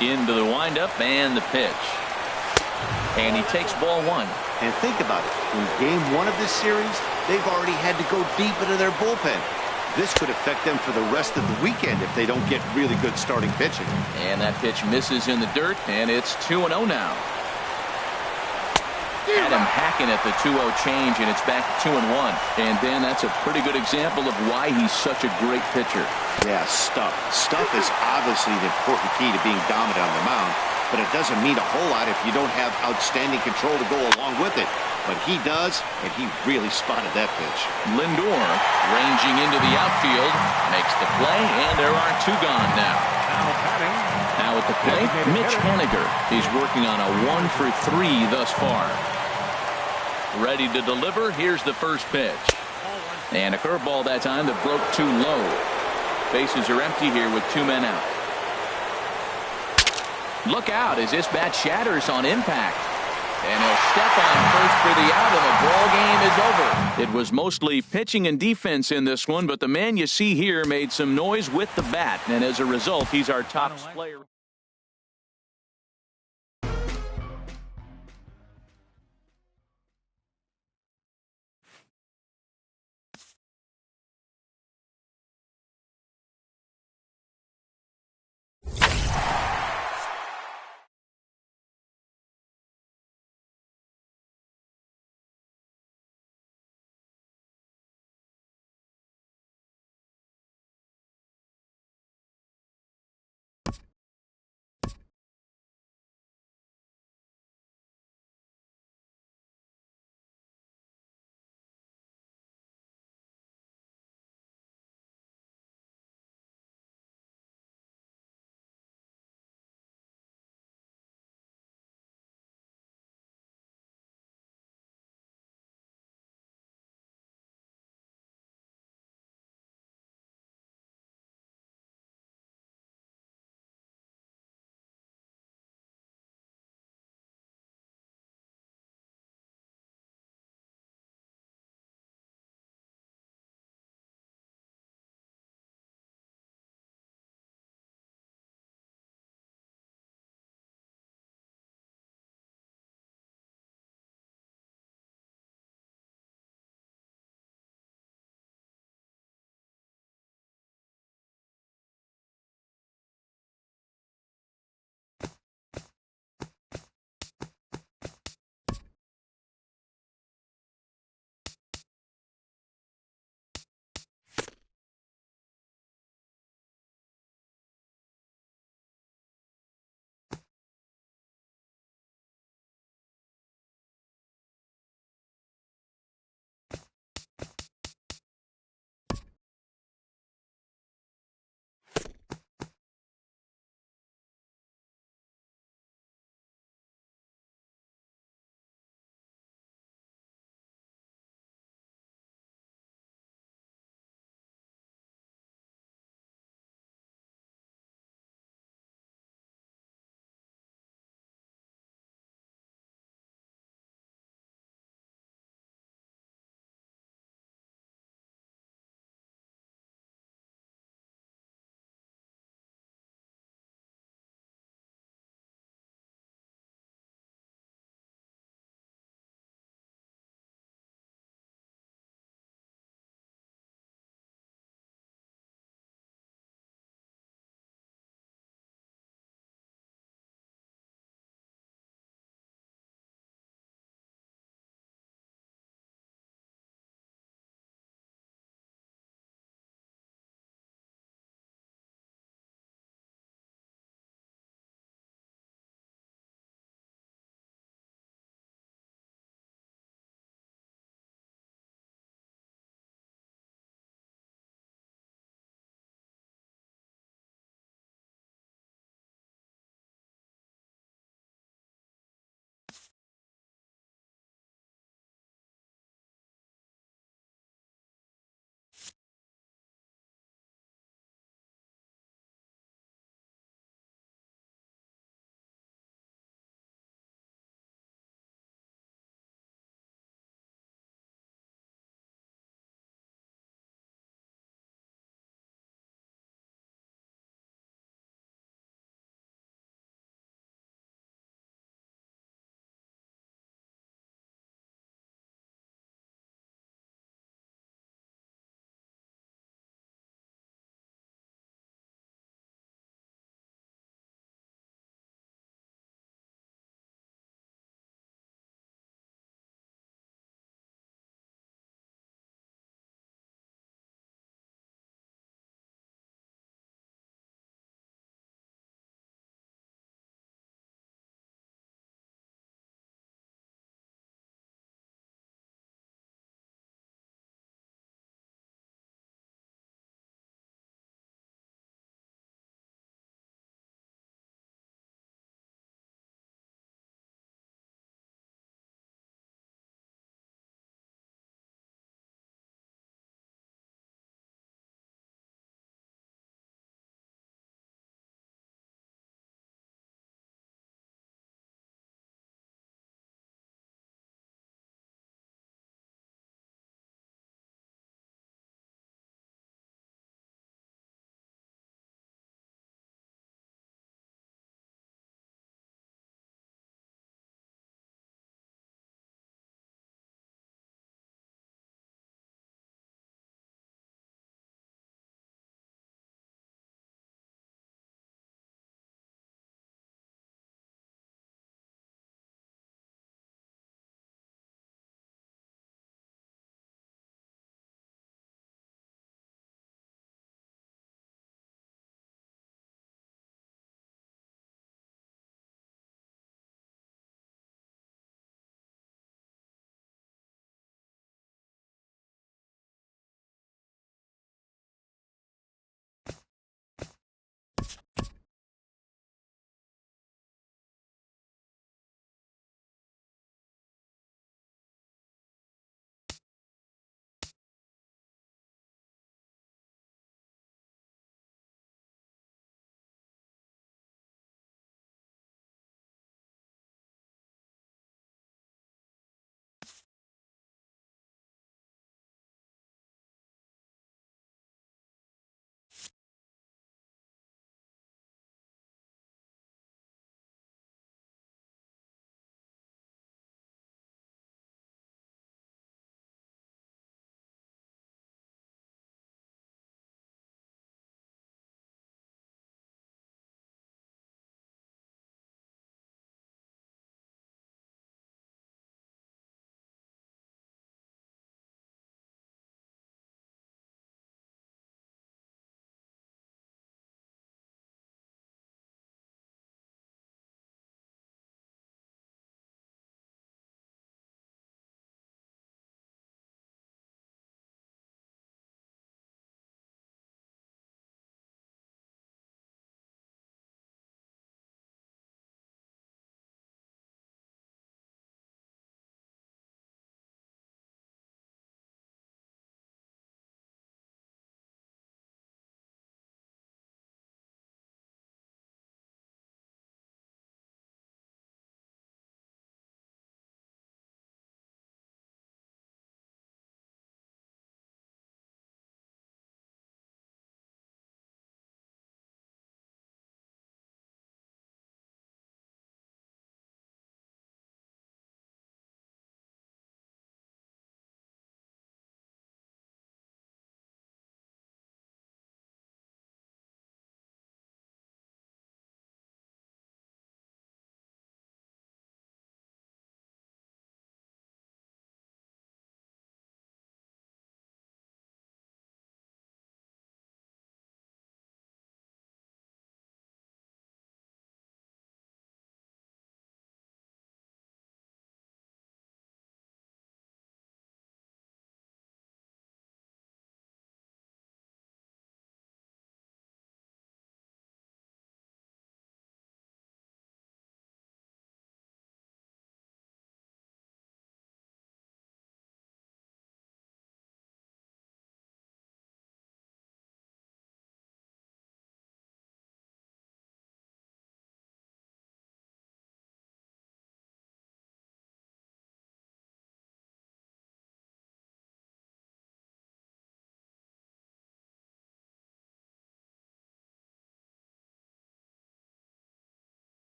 Into the windup and the pitch. And he takes ball 1. And think about it. In game 1 of this series, they've already had to go deep into their bullpen. This could affect them for the rest of the weekend if they don't get really good starting pitching. And that pitch misses in the dirt, and it's 2-0 now. Adam hacking at the 2-0 change, and it's back to 2-1. And then that's a pretty good example of why he's such a great pitcher. Yeah, stuff. Stuff is obviously the important key to being dominant on the mound, but it doesn't mean a whole lot if you don't have outstanding control to go along with it. But he does, and he really spotted that pitch. Lindor ranging into the outfield, makes the play, and there are 2 gone now. Now at the plate, Mitch Haniger. He's working on a 1 for 3 thus far. Ready to deliver. Here's the first pitch. And a curveball that time that broke too low. Bases are empty here with 2 men out. Look out as this bat shatters on impact. And he'll step on first for the out, and the ball game is over. It was mostly pitching and defense in this one, but the man you see here made some noise with the bat, and as a result, he's our top player.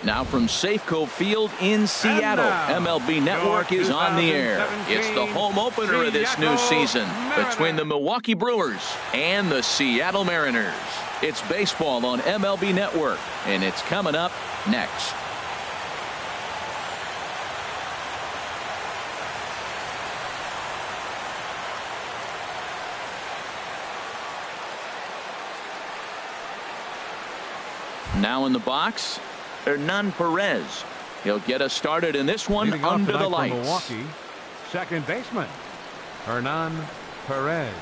Now from Safeco Field in Seattle, MLB Network is on the air. It's the home opener of this new season between the Milwaukee Brewers and the Seattle Mariners. It's baseball on MLB Network, and it's coming up next. Now in the box, Hernan Perez. He'll get us started in this one under the lights. Milwaukee, second baseman, Hernan Perez.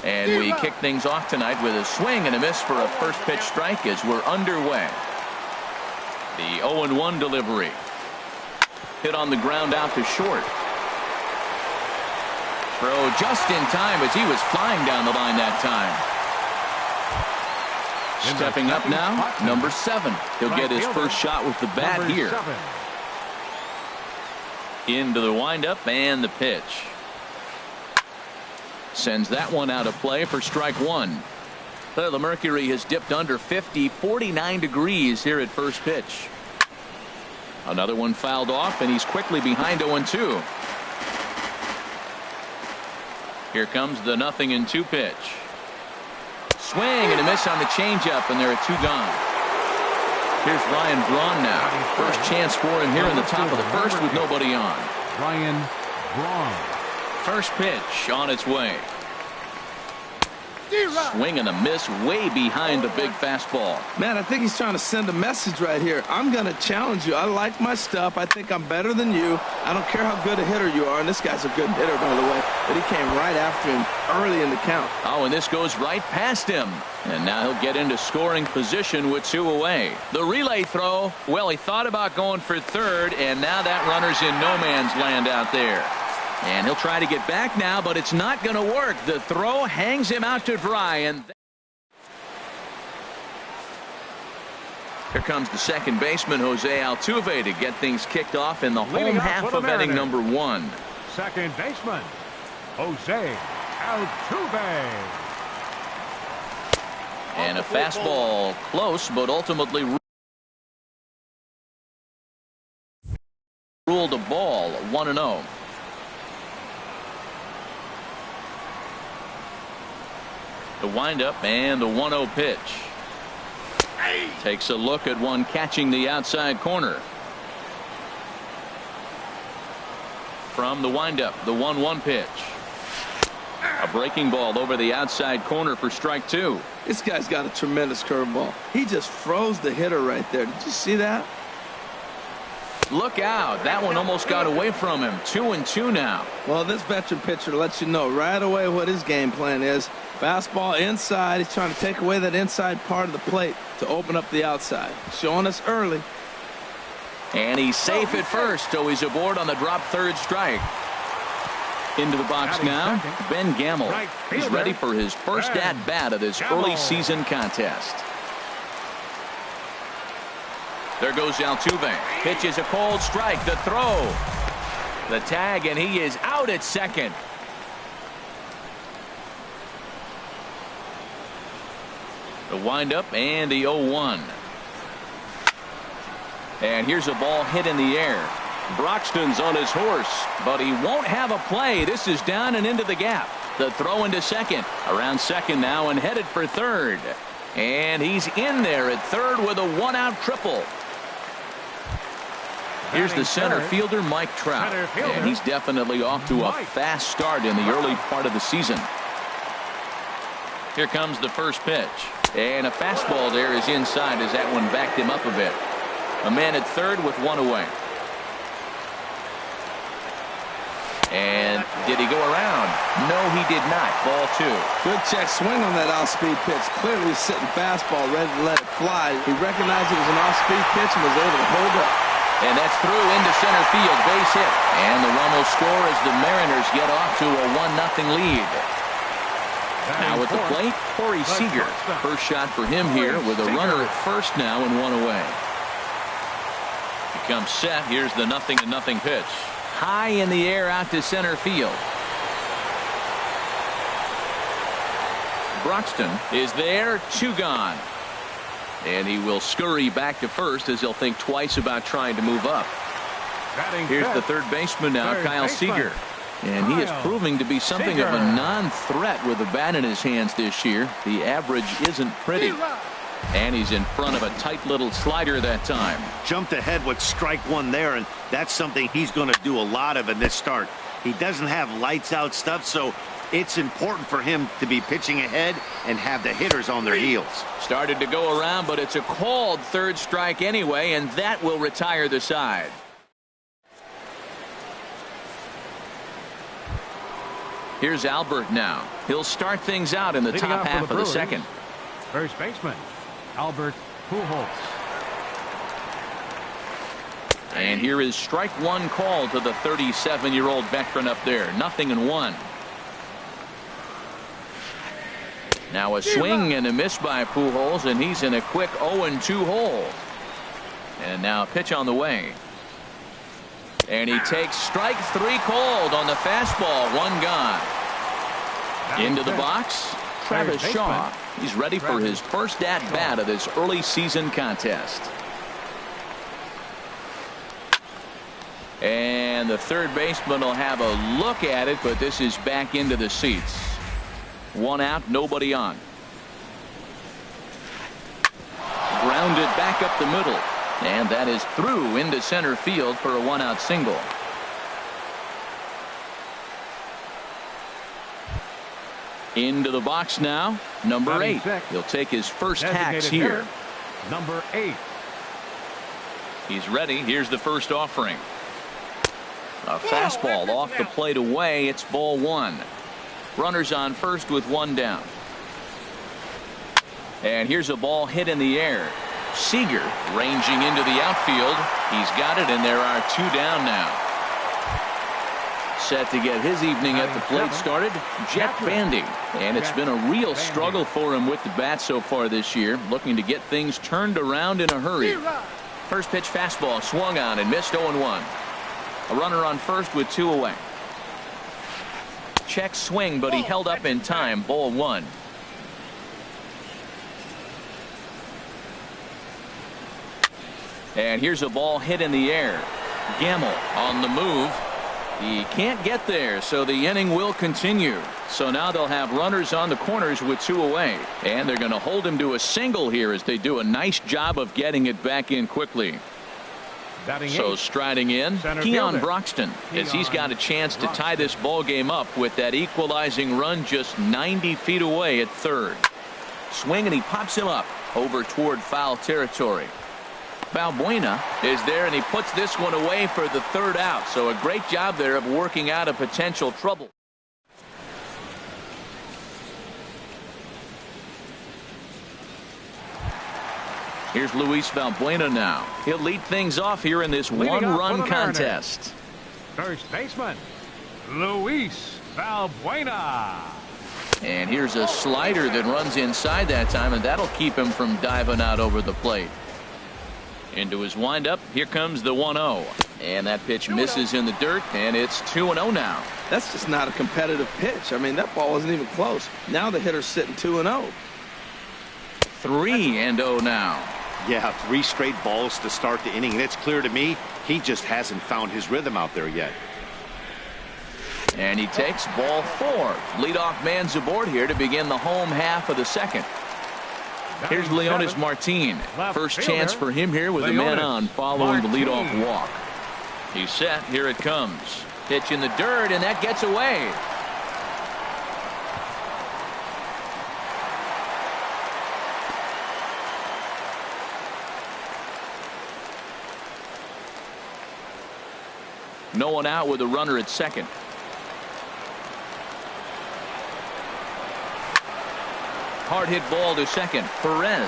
And we kick things off tonight with a swing and a miss for a first pitch strike as we're underway. The 0-1 delivery. Hit on the ground out to short. Throw just in time as he was flying down the line that time. Stepping up now, number 7. He'll get his first shot with the bat here. Into the windup and the pitch. Sends that one out of play for strike 1. The mercury has dipped under 50, 49 degrees here at first pitch. Another one fouled off, and he's quickly behind 0-2. Here comes the 0-2 pitch. Swing and a miss on the changeup, and there are 2 gone. Here's Ryan Braun now. First chance for him here in the top of the first with nobody on. Ryan Braun. First pitch on its way. Swing and a miss way behind the big fastball. Man, I think he's trying to send a message right here. I'm going to challenge you. I like my stuff. I think I'm better than you. I don't care how good a hitter you are. And this guy's a good hitter, by the way. But he came right after him early in the count. Oh, and this goes right past him. And now he'll get into scoring position with 2 away. The relay throw. Well, he thought about going for third, and now that runner's in no man's land out there. And he'll try to get back now, but it's not going to work. The throw hangs him out to dry. And here comes the second baseman, Jose Altuve, to get things kicked off in the home half of inning number 1. Second baseman, Jose Altuve. And a fastball close, but ultimately ruled a ball, 1-0. The windup and the 1-0 pitch. Takes a look at one catching the outside corner. From the windup, the 1-1 pitch. A breaking ball over the outside corner for strike 2. This guy's got a tremendous curveball. He just froze the hitter right there. Did you see that? Look out. That one almost got away from him. 2-2 now. Well, this veteran pitcher lets you know right away what his game plan is. Fastball inside. He's trying to take away that inside part of the plate to open up the outside. Showing us early. And he's safe at first, so he's aboard on the drop third strike. Into the box now, Ben Gamble. He's ready for his first at-bat of this early season contest. There goes Altuve. Pitches a cold strike. The throw. The tag, and he is out at second. The windup and the 0-1. And here's a ball hit in the air. Broxton's on his horse, but he won't have a play. This is down and into the gap. The throw into second. Around second now and headed for third. And he's in there at third with a 1-out triple. Here's the center fielder, Mike Trout. And he's definitely off to a fast start in the early part of the season. Here comes the first pitch. And a fastball there is inside as that one backed him up a bit. A man at third with 1 away. And did he go around? No, he did not. Ball 2. Good check swing on that off-speed pitch. Clearly sitting fastball, ready to let it fly. He recognized it was an off-speed pitch and was able to hold up. And that's through into center field. Base hit. And the run will score as the Mariners get off to a 1-0 lead. Now at the plate, Corey Seager. First shot for him here with a runner at first now and 1 away. He comes set. Here's the 0-0 pitch. High in the air out to center field. Broxton is there. 2 gone. And he will scurry back to first as he'll think twice about trying to move up. Here's the third baseman now, Kyle Seager. And he is proving to be something of a non-threat with a bat in his hands this year. The average isn't pretty. And he's in front of a tight little slider that time. Jumped ahead with strike one there, and that's something he's going to do a lot of in this start. He doesn't have lights out stuff, so it's important for him to be pitching ahead and have the hitters on their heels. Started to go around, but it's a called third strike anyway, and that will retire the side. Here's Albert now. He'll start things out in the top half of the second. First baseman, Albert Pujols. And here is strike one call to the 37-year-old veteran up there. 0-1. Now a swing and a miss by Pujols, and he's in a quick 0-2 hole. And now a pitch on the way. And he takes strike three called on the fastball. One gone. Into the box, Travis Shaw. He's ready for his first at-bat of this early season contest. And the third baseman will have a look at it, but this is back into the seats. One out, nobody on. Grounded back up the middle. And that is through into center field for a one-out single. Into the box now, number 8. He'll take his first hacks here. Number 8. He's ready. Here's the first offering. A fastball off the plate away. It's ball one. Runners on first with one down. And here's a ball hit in the air. Seager ranging into the outfield. He's got it, and there are two down now. Set to get his evening at the plate started, Jet Bandy. And it's been a real struggle for him with the bat so far this year, looking to get things turned around in a hurry. First pitch fastball swung on and missed 0-1. A runner on first with two away. Check swing, but he held up in time. Ball one. And here's a ball hit in the air. Gamble on the move. He can't get there, so the inning will continue. So now they'll have runners on the corners with two away. And they're going to hold him to a single here as they do a nice job of getting it back in quickly. So striding in, Keon Broxton, as he's got a chance to tie this ball game up with that equalizing run just 90 feet away at third. Swing, and he pops him up over toward foul territory. Balbuena is there, and he puts this one away for the third out. So a great job there of working out a potential trouble. Here's Luis Balbuena now. He'll lead things off here in this one-run contest. First baseman, Luis Balbuena. And here's a slider that runs inside that time, and that'll keep him from diving out over the plate. Into his windup, here comes the 1-0. And that pitch misses in the dirt, and it's 2-0 now. That's just not a competitive pitch. I mean, that ball wasn't even close. Now the hitter's sitting 2-0. 3-0 now. Yeah, 3 straight balls to start the inning, and it's clear to me he just hasn't found his rhythm out there yet. And he takes ball 4. Leadoff man's aboard here to begin the home half of the second. Here's Leonis Martin. First chance for him here with a man on following the leadoff walk. He's set. Here it comes. Pitch in the dirt, and that gets away. No one out with a runner at second. Hard hit ball to second. Perez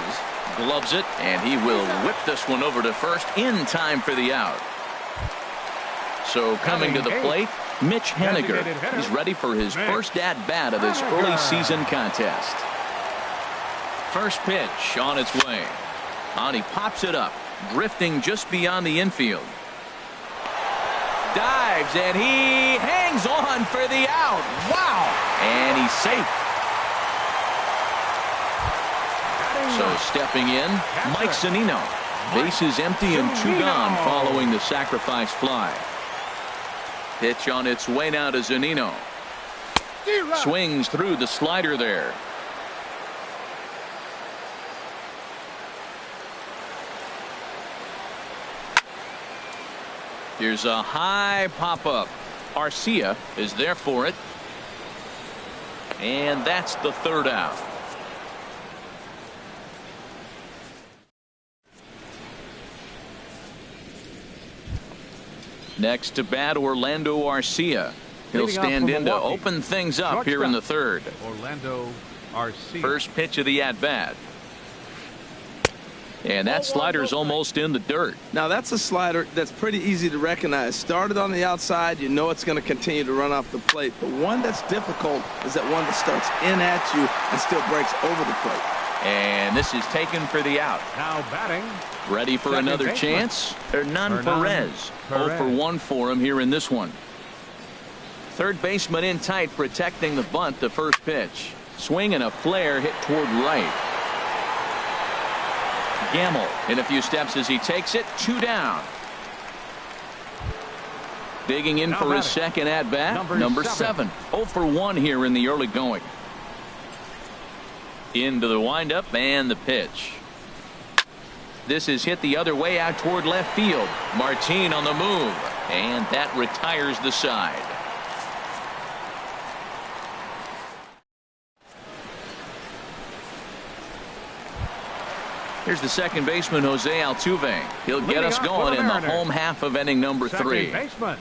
gloves it, and he will whip this one over to first in time for the out. So coming to the plate, Mitch Haniger. He's ready for his first at-bat of this early season contest. First pitch on its way. And he pops it up, drifting just beyond the infield. Dives, and he hangs on for the out. Wow! And he's safe. So stepping in, Mike Zunino. Bases empty and 2 gone following the sacrifice fly. Pitch on its way now to Zunino. Swings through the slider there. Here's a high pop-up. Arcia is there for it. And that's the 3rd out. Next to bat, Orlando Arcia. He'll stand in to open things up here in the 3rd. Orlando Arcia. First pitch of the at-bat. And that slider's almost in the dirt. Now that's a slider that's pretty easy to recognize. Started on the outside, you know it's going to continue to run off the plate. The one that's difficult is that one that starts in at you and still breaks over the plate. And this is taken for the out. Now batting. Ready for another chance? Hernan Perez. 0 for 1 for him here in this one. Third baseman in tight, protecting the bunt. The first pitch. Swing and a flare hit toward right. Gamble in a few steps as he takes it. 2 down. Digging in for his second at bat. Number 7. 0 for 1 here in the early going. Into the windup and the pitch. This is hit the other way out toward left field. Martin on the move, and that retires the side. Here's the second baseman, Jose Altuve. He'll get us going in the home half of inning number 3. Second baseman,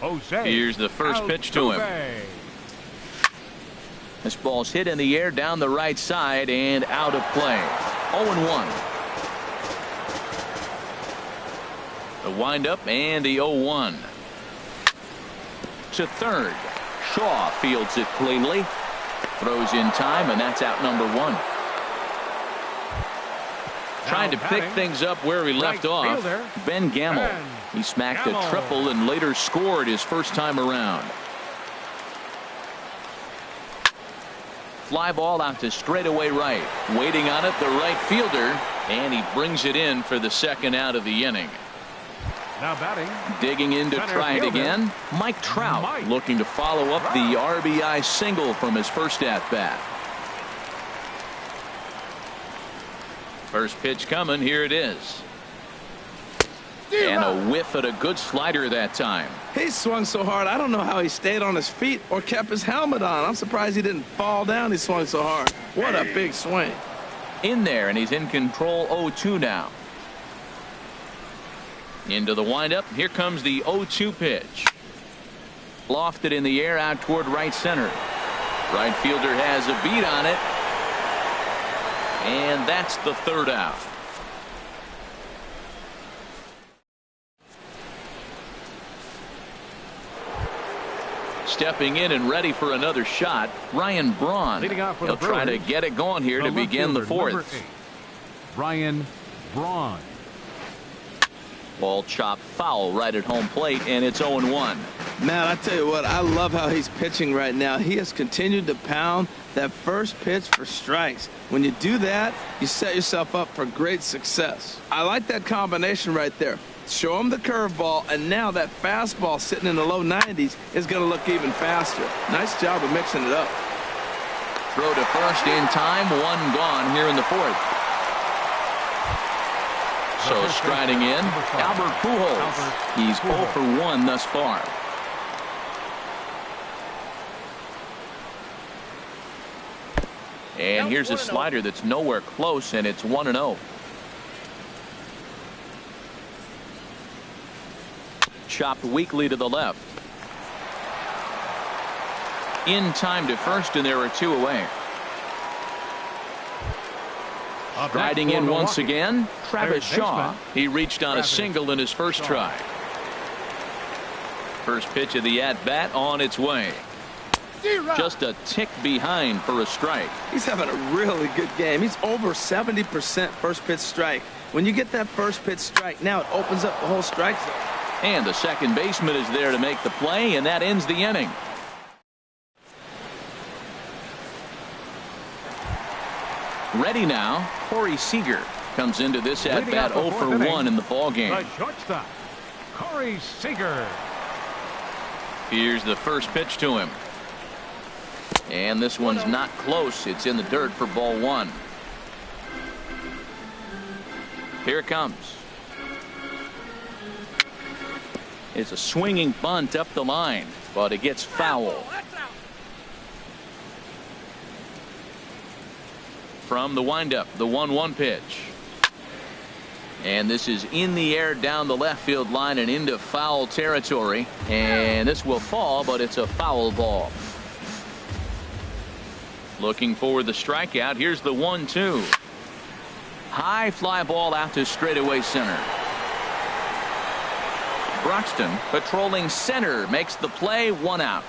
Jose Here's the first pitch to him. This ball's hit in the air down the right side and out of play. 0-1. The windup and the 0-1. To third. Shaw fields it cleanly. Throws in time, and that's out number 1. Trying to pick things up where he left off. Ben Gamble. He smacked a triple and later scored his first time around. Fly ball out to straightaway right. Waiting on it, the right fielder, and he brings it in for the second out of the inning. Now batting. Digging in to try it again. Mike Trout looking to follow up the RBI single from his first at bat. First pitch coming. Here it is. And a whiff at a good slider that time. He swung so hard, I don't know how he stayed on his feet or kept his helmet on. I'm surprised he didn't fall down. He swung so hard. What a big swing. In there, and he's in control. 0-2 now. Into the windup. Here comes the 0-2 pitch. Lofted in the air out toward right center. Right fielder has a beat on it. And that's the third out. Stepping in and ready for another shot, Ryan Braun. He'll try to get it going here to begin the 4th. Ryan Braun. Ball chopped foul right at home plate, and it's 0-1. Man, I tell you what, I love how he's pitching right now. He has continued to pound that first pitch for strikes. When you do that, you set yourself up for great success. I like that combination right there. Show him the curveball, and now that fastball sitting in the low 90s is going to look even faster. Nice job of mixing it up. Throw to first in time. 1 gone here in the 4th. So striding in, Albert Pujols. He's 0 for 1 thus far. And here's a slider that's nowhere close, and it's 1-0. Chopped weakly to the left. In time to first, and there are 2 away. Striding in once again, Travis Shaw. He reached on a single in his first try. First pitch of the at-bat on its way. Just a tick behind for a strike. He's having a really good game. He's over 70% first pitch strike. When you get that first pitch strike, now it opens up the whole strike zone. And the second baseman is there to make the play, and that ends the inning. Ready now, Corey Seager comes into this at bat 0 for 1 in the ball game. The shortstop, Corey Seager. Here's the first pitch to him. And this one's not close. It's in the dirt for ball 1. Here it comes. It's a swinging bunt up the line, but it gets foul. From the windup, the 1-1 pitch. And this is in the air down the left field line and into foul territory. And this will fall, but it's a foul ball. Looking for the strikeout. Here's the 1-2. High fly ball out to straightaway center. Broxton patrolling center makes the play, 1 out.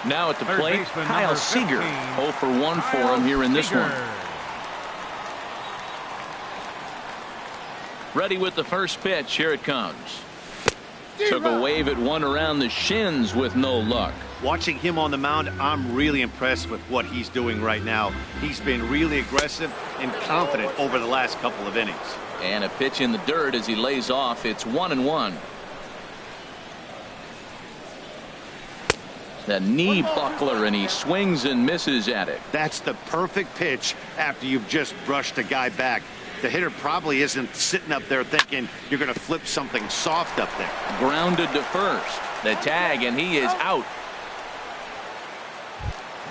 Now at the plate, Kyle Seager. 0 for 1 for him here in this one. Ready with the first pitch. Here it comes. Took a wave at one around the shins with no luck. Watching him on the mound, I'm really impressed with what he's doing right now. He's been really aggressive and confident over the last couple of innings. And a pitch in the dirt as he lays off. It's 1-1. The knee buckler, and he swings and misses at it. That's the perfect pitch after you've just brushed a guy back. The hitter probably isn't sitting up there thinking you're going to flip something soft up there. Grounded to first. The tag, and he is out.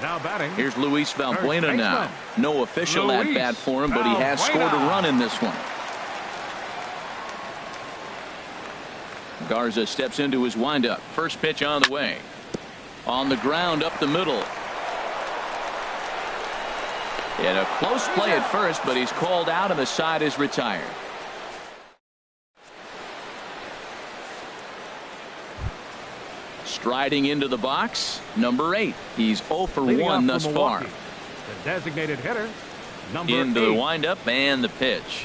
Now batting. Here's Luis Valbuena now. No official at bat for him, but he has scored a run in this one. Garza steps into his windup. First pitch on the way. On the ground up the middle. And a close play at first, but he's called out and the side is retired. Striding into the box, number 8. He's 0 for 1 thus far. The designated hitter, number 8. Into the windup and the pitch.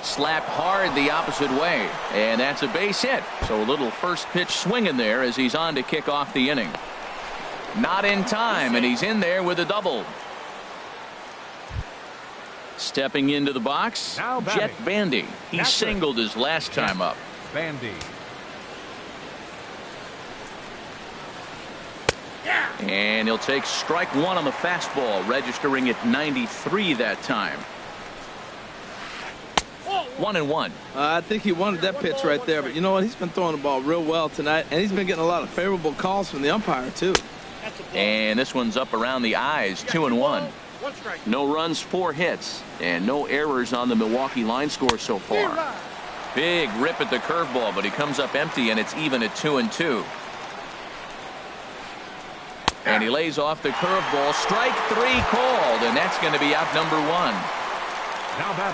Slapped hard the opposite way, and that's a base hit. So a little first pitch swing in there as he's on to kick off the inning. Not in time, and he's in there with a double. Stepping into the box, Jet Bandy. He singled his last time up. Bandy. And he'll take strike 1 on the fastball, registering at 93 that time. 1-1. I think he wanted that pitch right there, but you know what? He's been throwing the ball real well tonight, and he's been getting a lot of favorable calls from the umpire, too. And this one's up around the eyes, 2-1. No runs, 4 hits, and no errors on the Milwaukee line score so far. Big rip at the curveball, but he comes up empty, and it's even at 2-2. And he lays off the curveball. Strike 3 called, and that's going to be out number 1.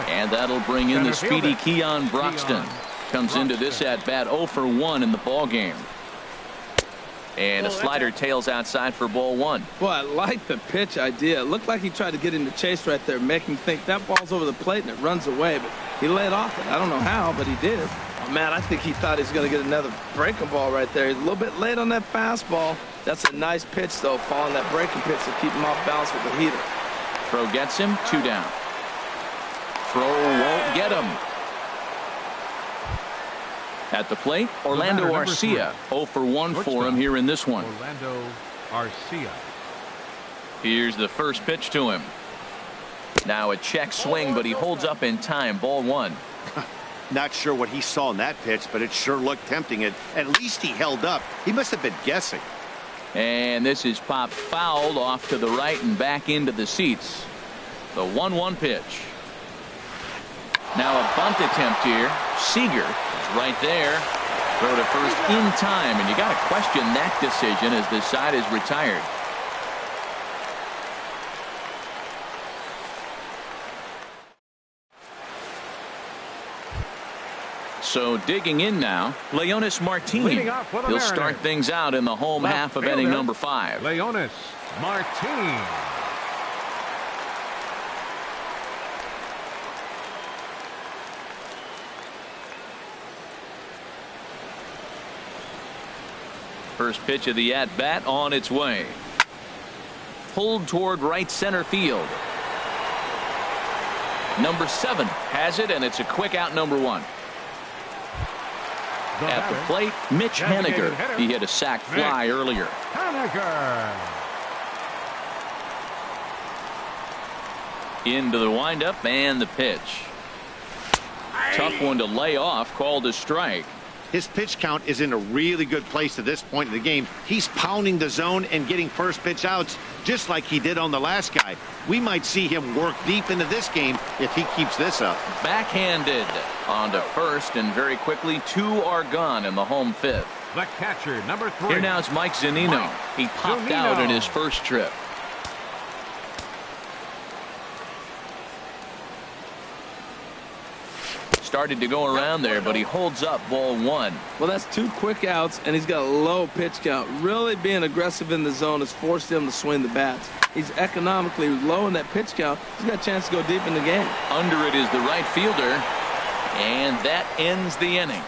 And that'll bring in the speedy Keon Broxton. Comes into this at bat 0 for 1 in the ball game. And a slider tails outside for ball 1. Boy, I like the pitch idea. It looked like he tried to get him to chase right there, make him think that ball's over the plate and it runs away, but he laid off it. I don't know how, but he did. Oh, man, I think he thought he was going to get another breaking ball right there. He's a little bit late on that fastball. That's a nice pitch, though, following that breaking pitch to keep him off balance with the heater. Throw gets him, 2 down. Throw won't get him. At the plate, Orlando Arcia. 0 for 1 for him here in this one. Orlando Arcia. Here's the first pitch to him. Now a check swing, but he holds up in time. Ball 1. Not sure what he saw in that pitch, but it sure looked tempting. At least he held up. He must have been guessing. And this is popped fouled off to the right and back into the seats. The 1-1 pitch. Now a bunt attempt here. Seager is right there. Throw to first in time, and you got to question that decision as the side is retired. So digging in now, Leonis Martin. He'll start things out in the home half of inning number 5. Leonis Martin. First pitch of the at-bat on its way. pulled toward right center field. Number 7 has it, and it's a quick out, number 1. At the plate, Mitch Haniger. He hit a sac fly earlier. Haniger. Into the windup and the pitch. Tough one to lay off, called a strike. His pitch count is in a really good place at this point in the game. He's pounding the zone and getting first pitch outs just like he did on the last guy. We might see him work deep into this game if he keeps this up. Backhanded on to first, and very quickly 2 are gone in the home 5th. The catcher, number 3. Here now is Mike Zunino. He popped out in his first trip. Started to go around there, but he holds up, ball 1. Well, that's 2 quick outs, and he's got a low pitch count. Really being aggressive in the zone has forced him to swing the bats. He's economically low in that pitch count. He's got a chance to go deep in the game. Under it is the right fielder, and that ends the inning.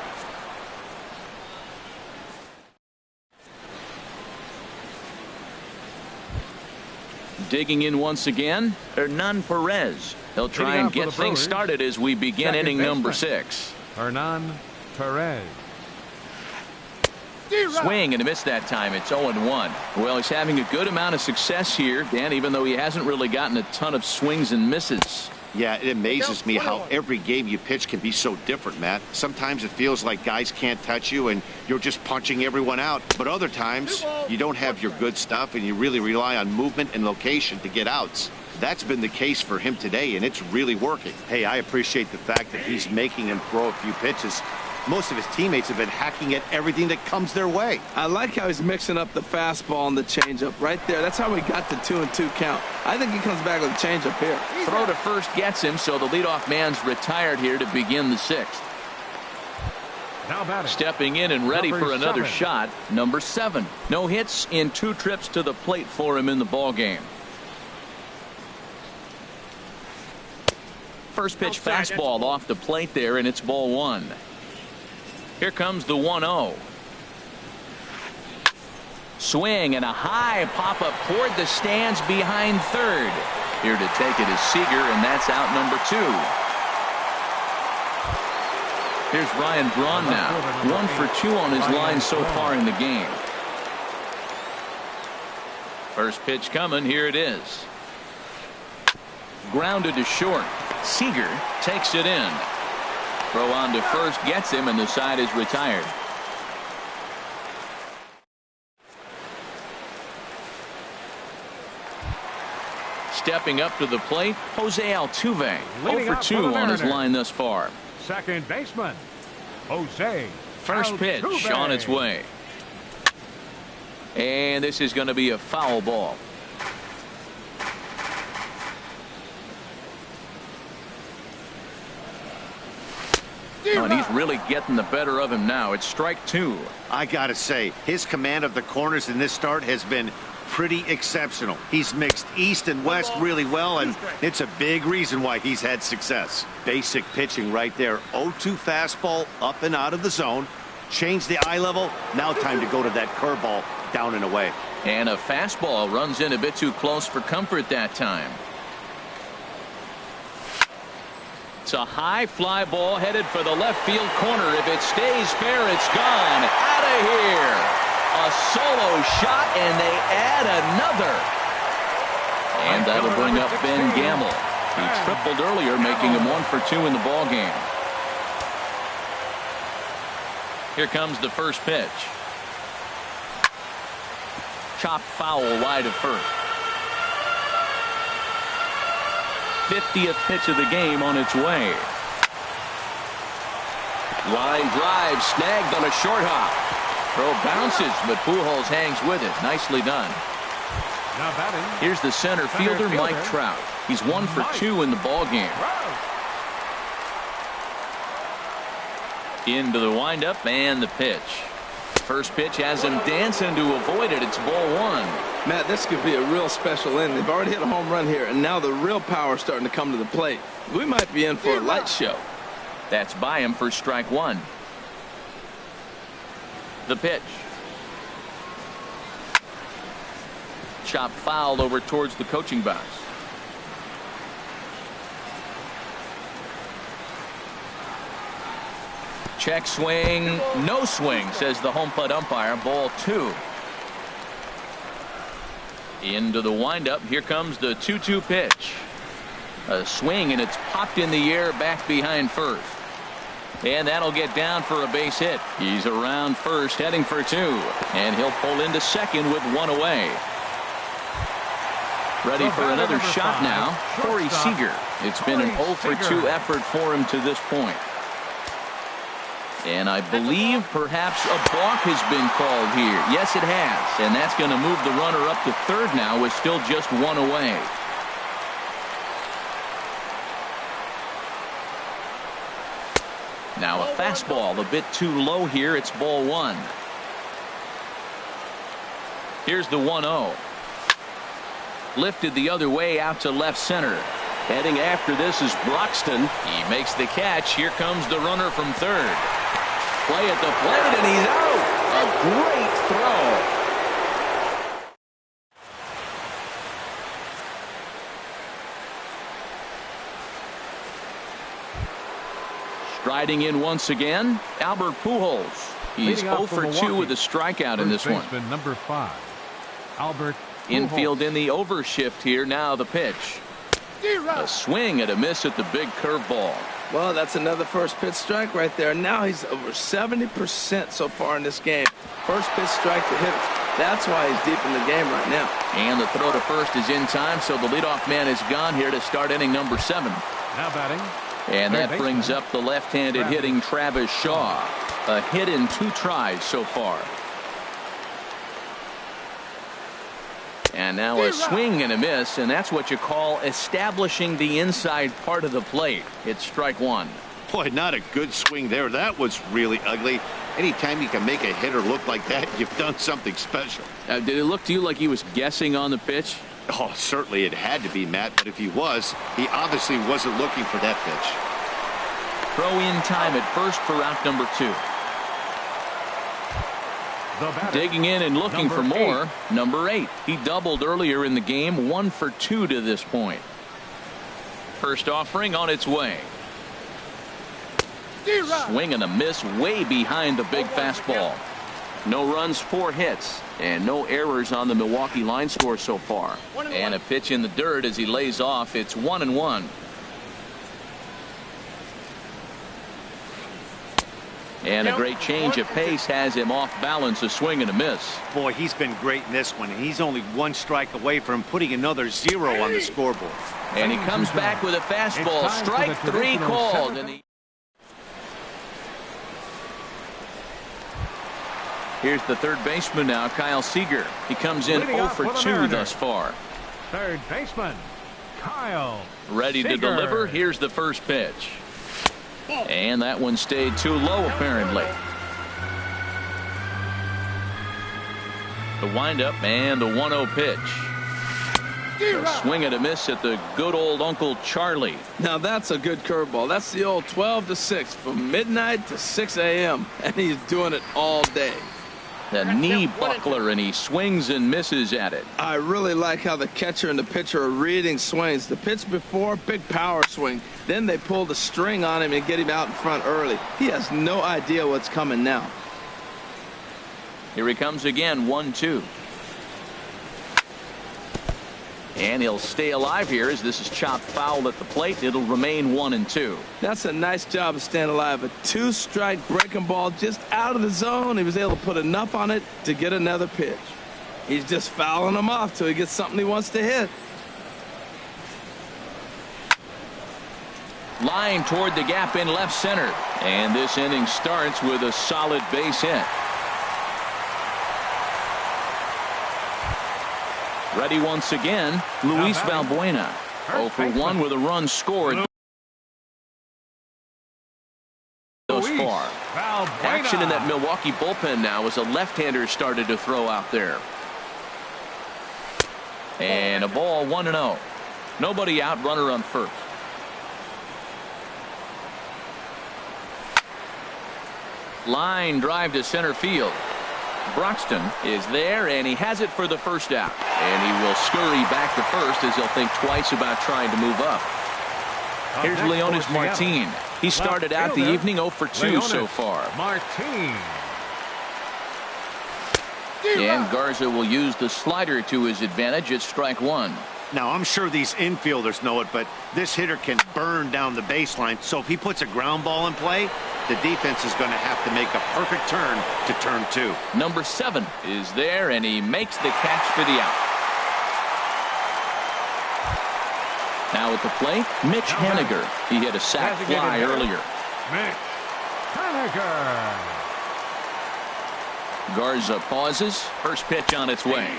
Digging in once again, Hernan Perez. He'll try and get things started as we begin inning number 6. Hernan Perez. Swing and a miss that time. It's 0-1. Well, he's having a good amount of success here, Dan, even though he hasn't really gotten a ton of swings and misses. Yeah, it amazes me how every game you pitch can be so different, Matt. Sometimes it feels like guys can't touch you and you're just punching everyone out. But other times, you don't have your good stuff and you really rely on movement and location to get outs. That's been the case for him today, and it's really working. Hey, I appreciate the fact that he's making him throw a few pitches. Most of his teammates have been hacking at everything that comes their way. I like how he's mixing up the fastball and the changeup right there. That's how we got the 2-2 count. I think he comes back with a changeup here. Throw to first gets him, so the leadoff man's retired here to begin the 6th. Now batting. Stepping in and ready Number for another 7. shot, number 7. No hits in 2 trips to the plate for him in the ballgame. First pitch fastball off the plate there, and it's ball 1. Here comes the 1-0. Swing and a high pop-up toward the stands behind third. Here to take it is Seager, and that's out number 2. Here's Ryan Braun now. 1 for 2 on his line so far in the game. First pitch coming. Here it is. Grounded to short. Seager takes it in. Throw on to first gets him, and the side is retired. Stepping up to the plate, Jose Altuve. 0 for 2 on his line thus far. Second baseman, Jose. First pitch Altuve. on its way. And this is going to be a foul ball. Oh, and he's really getting the better of him now. It's strike 2. I gotta say, his command of the corners in this start has been pretty exceptional. He's mixed east and west really well, and it's a big reason why he's had success. Basic pitching right there. 0-2 fastball up and out of the zone. Change the eye level. Now time to go to that curveball down and away. And a fastball runs in a bit too close for comfort that time. It's a high fly ball headed for the left field corner. If it stays fair, it's gone. Out of here. A solo shot, and they add another. And that'll bring up Ben Gamble. He tripled earlier, making him 1 for 2 in the ball game. Here comes the first pitch. Chopped foul wide of first. 50th pitch of the game on its way. Line drive snagged on a short hop. Throw bounces, but Pujols hangs with it. Nicely done. Now batting. Here's the center fielder, Mike Trout. He's 1 for 2 in the ball game. Into the windup and the pitch. First pitch has him dancing to avoid it. It's ball 1. Matt, this could be a real special inning. They've already hit a home run here, and now the real power is starting to come to the plate. We might be in for a light show. That's by him for strike 1. The pitch. chop fouled over towards the coaching box. Check swing, no swing, says the home plate umpire. Ball 2. Into the windup. Here comes the 2-2 pitch. A swing, and it's popped in the air back behind first. And that'll get down for a base hit. He's around first, heading for 2. And he'll pull into second with 1 away. Ready for another shot now, Corey Seager. It's been an 0 for 2 effort for him to this point. And I believe perhaps a balk has been called here. Yes, it has. And that's going to move the runner up to third now with still just 1 away. Now a fastball a bit too low here. It's ball 1. Here's the 1-0. Lifted the other way out to left center. Heading after this is Broxton. He makes the catch. Here comes the runner from third. Play at the plate, and he's out. A great throw. Striding in once again, Albert Pujols. He's 0 for 2 with a strikeout in this one. Number 5, Albert Pujols. Infield in the overshift here. Now the pitch. A swing and a miss at the big curveball. Well, that's another first pitch strike right there. Now he's over 70% so far in this game. First pitch strike to hitters. That's why he's deep in the game right now. And the throw to first is in time, so the leadoff man is gone here to start inning number 7. Now batting. And that brings up the left-handed hitting Travis Shaw. A hit in 2 tries so far. And now a swing and a miss, and that's what you call establishing the inside part of the plate. It's strike 1. Boy, not a good swing there. That was really ugly. Anytime you can make a hitter look like that, you've done something special. Did it look to you like he was guessing on the pitch? Oh, certainly it had to be, Matt, but if he was, he obviously wasn't looking for that pitch. Throw in time at first for out number 2. Digging in and looking for more. Number 8. He doubled earlier in the game. 1 for 2 to this point. First offering on its way. Swing and a miss way behind the big fastball. No runs, 4 hits, and no errors on the Milwaukee line score so far. And a pitch in the dirt as he lays off. It's 1-1. And a great change of pace has him off balance, a swing and a miss. Boy, he's been great in this one, and he's only 1 strike away from putting another 0 on the scoreboard. And he comes back with a fastball. Strike 3 called. And here's the third baseman now, Kyle Seager. He comes in 0 for 2 thus far. Third baseman, Kyle Ready to Seager. deliver. Here's the first pitch. And that one stayed too low, apparently. The windup and the 1-0 pitch. A swing and a miss at the good old Uncle Charlie. Now that's a good curveball. That's the old 12 to 6 from midnight to 6 a.m. and he's doing it all day. The knee buckler, and he swings and misses at it. I really like how the catcher and the pitcher are reading swings. The pitch before, big power swing. Then they pull the string on him and get him out in front early. He has no idea what's coming now. Here he comes again, 1-2. And he'll stay alive here as this is chopped foul at the plate. It'll remain 1-2. That's a nice job of staying alive. A 2-strike breaking ball just out of the zone. He was able to put enough on it to get another pitch. He's just fouling them off till he gets something he wants to hit. Line toward the gap in left center. And this inning starts with a solid base hit. Ready once again, Luis Valbuena. 0 for 1 with a run scored thus far. Action in that Milwaukee bullpen now as a left-hander started to throw out there. And a ball, 1-0. Nobody out, runner on first. Line drive to center field. Broxton is there, and he has it for the first out. And he will scurry back to first as he'll think twice about trying to move up. Here's Leonis Martin. He started out the evening 0 for 2 so far. Martin. And Garza will use the slider to his advantage at strike one. Now, I'm sure these infielders know it, but this hitter can burn down the baseline. So if he puts a ground ball in play, the defense is going to have to make a perfect turn to turn two. Number 7 is there, and he makes the catch for the out. Now at the plate, Mitch Haniger. He hit a sac fly earlier. Mitch Haniger. Garza pauses. First pitch on its way.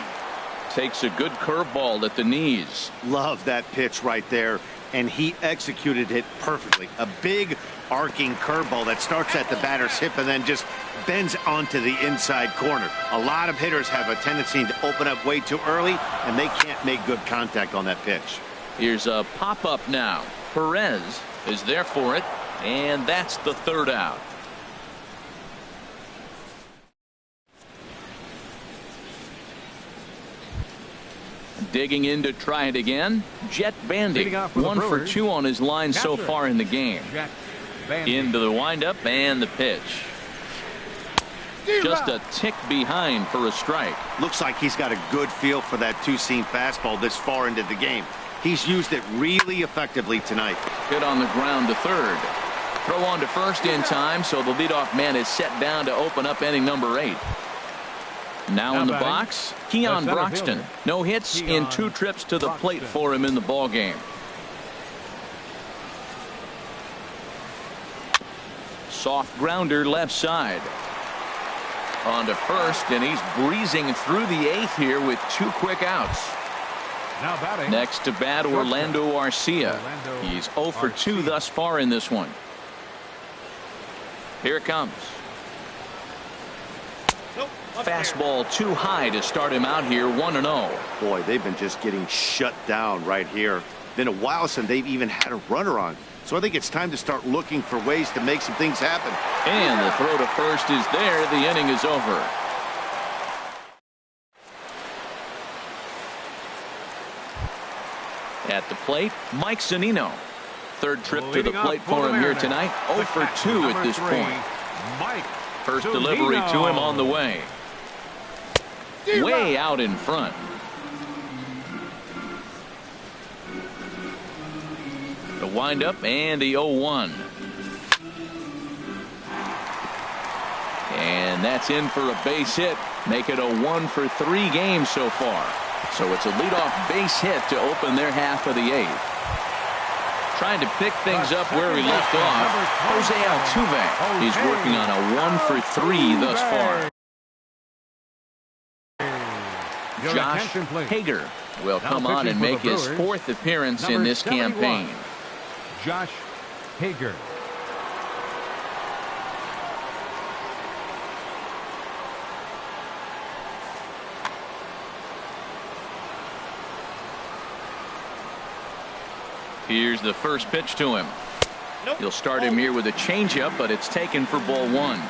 Takes a good curveball at the knees. Love that pitch right there, and he executed it perfectly. A big arcing curveball that starts at the batter's hip and then just bends onto the inside corner. A lot of hitters have a tendency to open up way too early, and they can't make good contact on that pitch. Here's a pop-up now. Perez is there for it, and that's the third out. Digging in to try it again. Jet Bandy, 1 for 2 on his line so far in the game. Into the windup and the pitch. Just a tick behind for a strike. Looks like he's got a good feel for that two-seam fastball this far into the game. He's used it really effectively tonight. Hit on the ground to third. Throw on to first in time, so the leadoff man is set down to open up inning number 8. Now in the box, Keon Broxton. No hits in 2 trips to the plate for him in the ball game. Soft grounder left side. On to first, and he's breezing through the 8th here with 2 quick outs. Now batting. Next to bat, Orlando Arcia. He's 0 for 2 thus far in this one. Here it comes. Fastball too high to start him out here, 1-0. Boy, they've been just getting shut down right here. Been a while since they've even had a runner on. So I think it's time to start looking for ways to make some things happen. And the throw to first is there. The inning is over. At the plate, Mike Zunino. Third trip to the plate for him here tonight. 0 for 2 at this point. Mike First delivery to him on the way. Way out in front. The windup and the 0-1. And that's in for a base hit. Make it a 1 for 3 game so far. So it's a leadoff base hit to open their half of the 8th. Trying to pick things up where he left off. Jose Altuve. He's working on a 1 for 3 thus far. Josh Hager will come on and make his 4th appearance in this campaign. Josh Hager. Here's the first pitch to him. He'll start him here with a changeup, but it's taken for ball 1.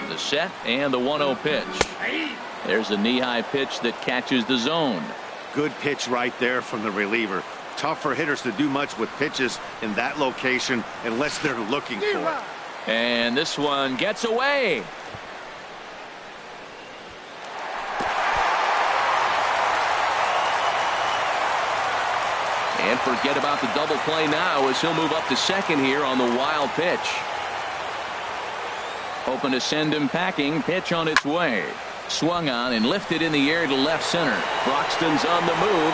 The set and the 1-0 pitch. There's a knee-high pitch that catches the zone. Good pitch right there from the reliever. Tough for hitters to do much with pitches in that location unless they're looking for it. And this one gets away. And forget about the double play now as he'll move up to second here on the wild pitch. Hoping to send him packing. Pitch on its way. Swung on and lifted in the air to left center. Broxton's on the move.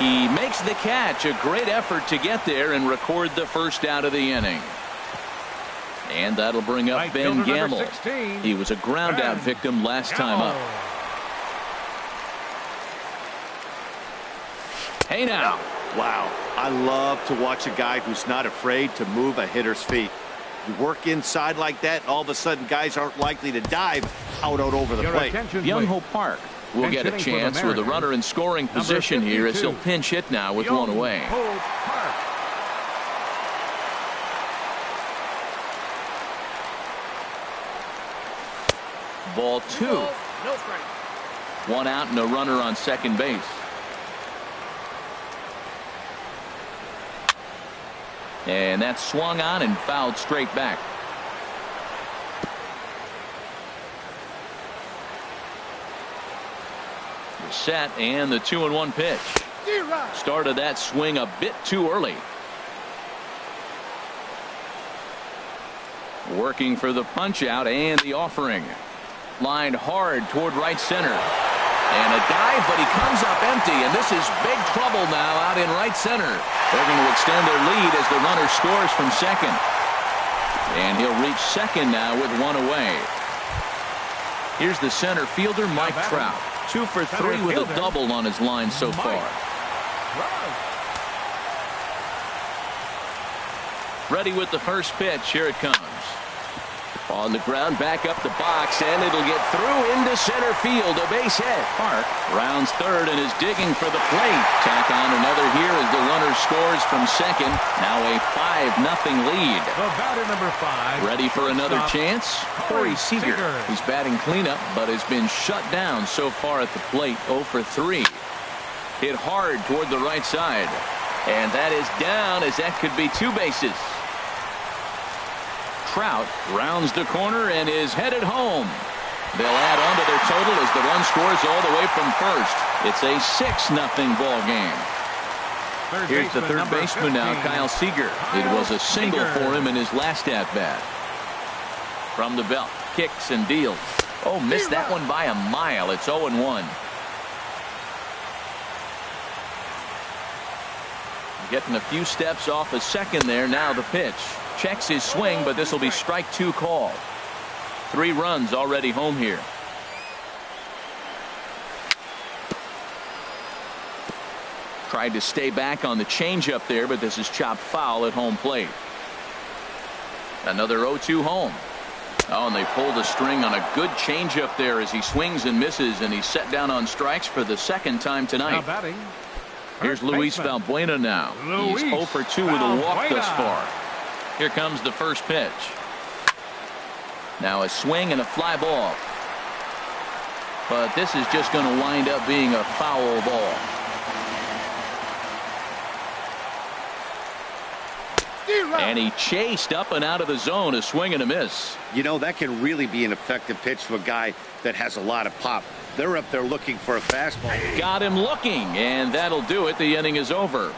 He makes the catch. A great effort to get there and record the first out of the inning. And that'll bring up Ben Gamble. He was a ground out victim last time up. Hey now. Wow, I love to watch a guy who's not afraid to move a hitter's feet. You work inside like that, and all of a sudden guys aren't likely to dive out over the plate. Young-Ho Park will get a chance with a runner in scoring position here as he'll pinch hit now with one away. Ball 2. One out and a runner on second base. And that's swung on and fouled straight back. The set and the 2-1 pitch. Started that swing a bit too early. Working for the punch out and the offering. Lined hard toward right center. And a dive, but he comes up empty, and this is big trouble now out in right center. They're going to extend their lead as the runner scores from second. And he'll reach second now with one away. Here's the center fielder, Mike Trout. 2 for 3 with a double on his line so far. Ready with the first pitch. Here it comes. On the ground, back up the box, and it'll get through into center field. A base hit. Park rounds third and is digging for the plate. Tack on another here as the runner scores from second. Now a 5-0 lead. The batter, number 5. Ready for another chance? Corey Seager. He's batting cleanup, but has been shut down so far at the plate. 0 for 3. Hit hard toward the right side. And that is down, as that could be 2 bases. Trout rounds the corner and is headed home. They'll add on to their total as the run scores all the way from first. It's a 6-0 ball game. Here's the third baseman now, Kyle Seager. It was a single for him in his last at-bat. From the belt, kicks and deals. Oh, missed that one by a mile. It's 0-1. Getting a few steps off a second there. Now the pitch. Checks his swing, but this will be strike 2 call. 3 runs already home here. Tried to stay back on the changeup there, but this is chopped foul at home plate. Another 0-2 home. Oh, and they pulled the string on a good changeup there as he swings and misses, and he's set down on strikes for the second time tonight. Now batting. Here's Luis Valbuena now. He's 0 for 2 with a walk thus far. Here comes the first pitch. Now a swing and a fly ball. But this is just going to wind up being a foul ball. And he chased up and out of the zone, a swing and a miss. You know, that can really be an effective pitch to a guy that has a lot of pop. They're up there looking for a fastball. Got him looking, and that'll do it. The inning is over.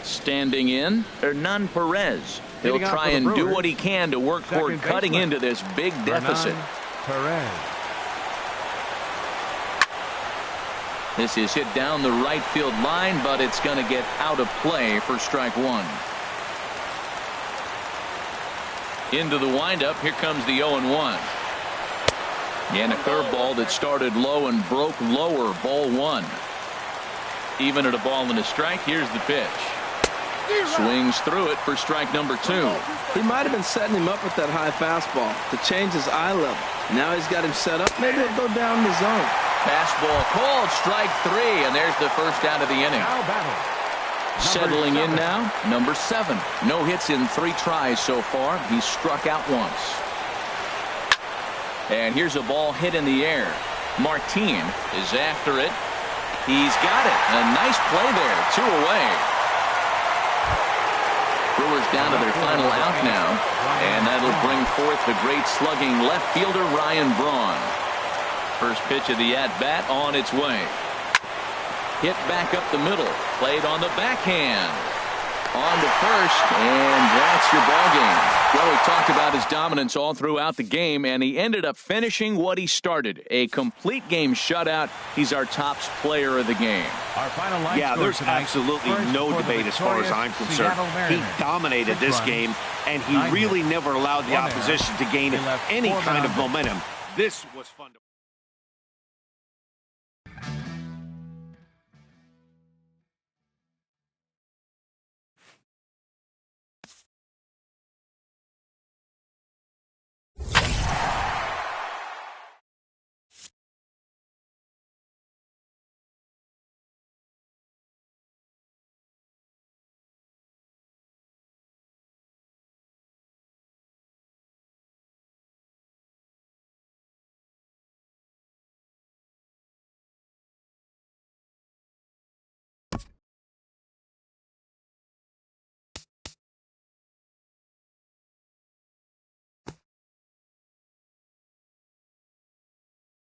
Standing in, Hernan Perez. He'll try and do what he can to work toward cutting into this big deficit. Perez. This is hit down the right field line, but it's going to get out of play for strike 1. Into the windup. Here comes the 0-1. And a curveball that started low and broke lower. Ball 1. Even at a ball and a strike. Here's the pitch. Swings through it for strike number 2. He might have been setting him up with that high fastball to change his eye level. Now he's got him set up. Maybe he'll go down the zone. Fastball called, strike 3, and there's the first out of the inning. Now batting. Settling in now, number 7. No hits in 3 tries so far. He's struck out once. And here's a ball hit in the air. Martin is after it. He's got it. A nice play there. 2 away. Brewers down to their final out now. And that'll bring forth the great slugging left fielder Ryan Braun. First pitch of the at-bat on its way. Hit back up the middle. Played on the backhand. On to first, and that's your ball game. Well, we talked about his dominance all throughout the game, and he ended up finishing what he started. A complete game shutout. He's our top player of the game. Our final line Yeah, score there's tonight. absolutely First no for the debate as far as I'm victorious concerned. Seattle He Mariners. dominated 6 this runs, game, and he 9 really hits, never allowed the 1 error. opposition to gain He left any 4 kind of men on base. momentum. This was fun to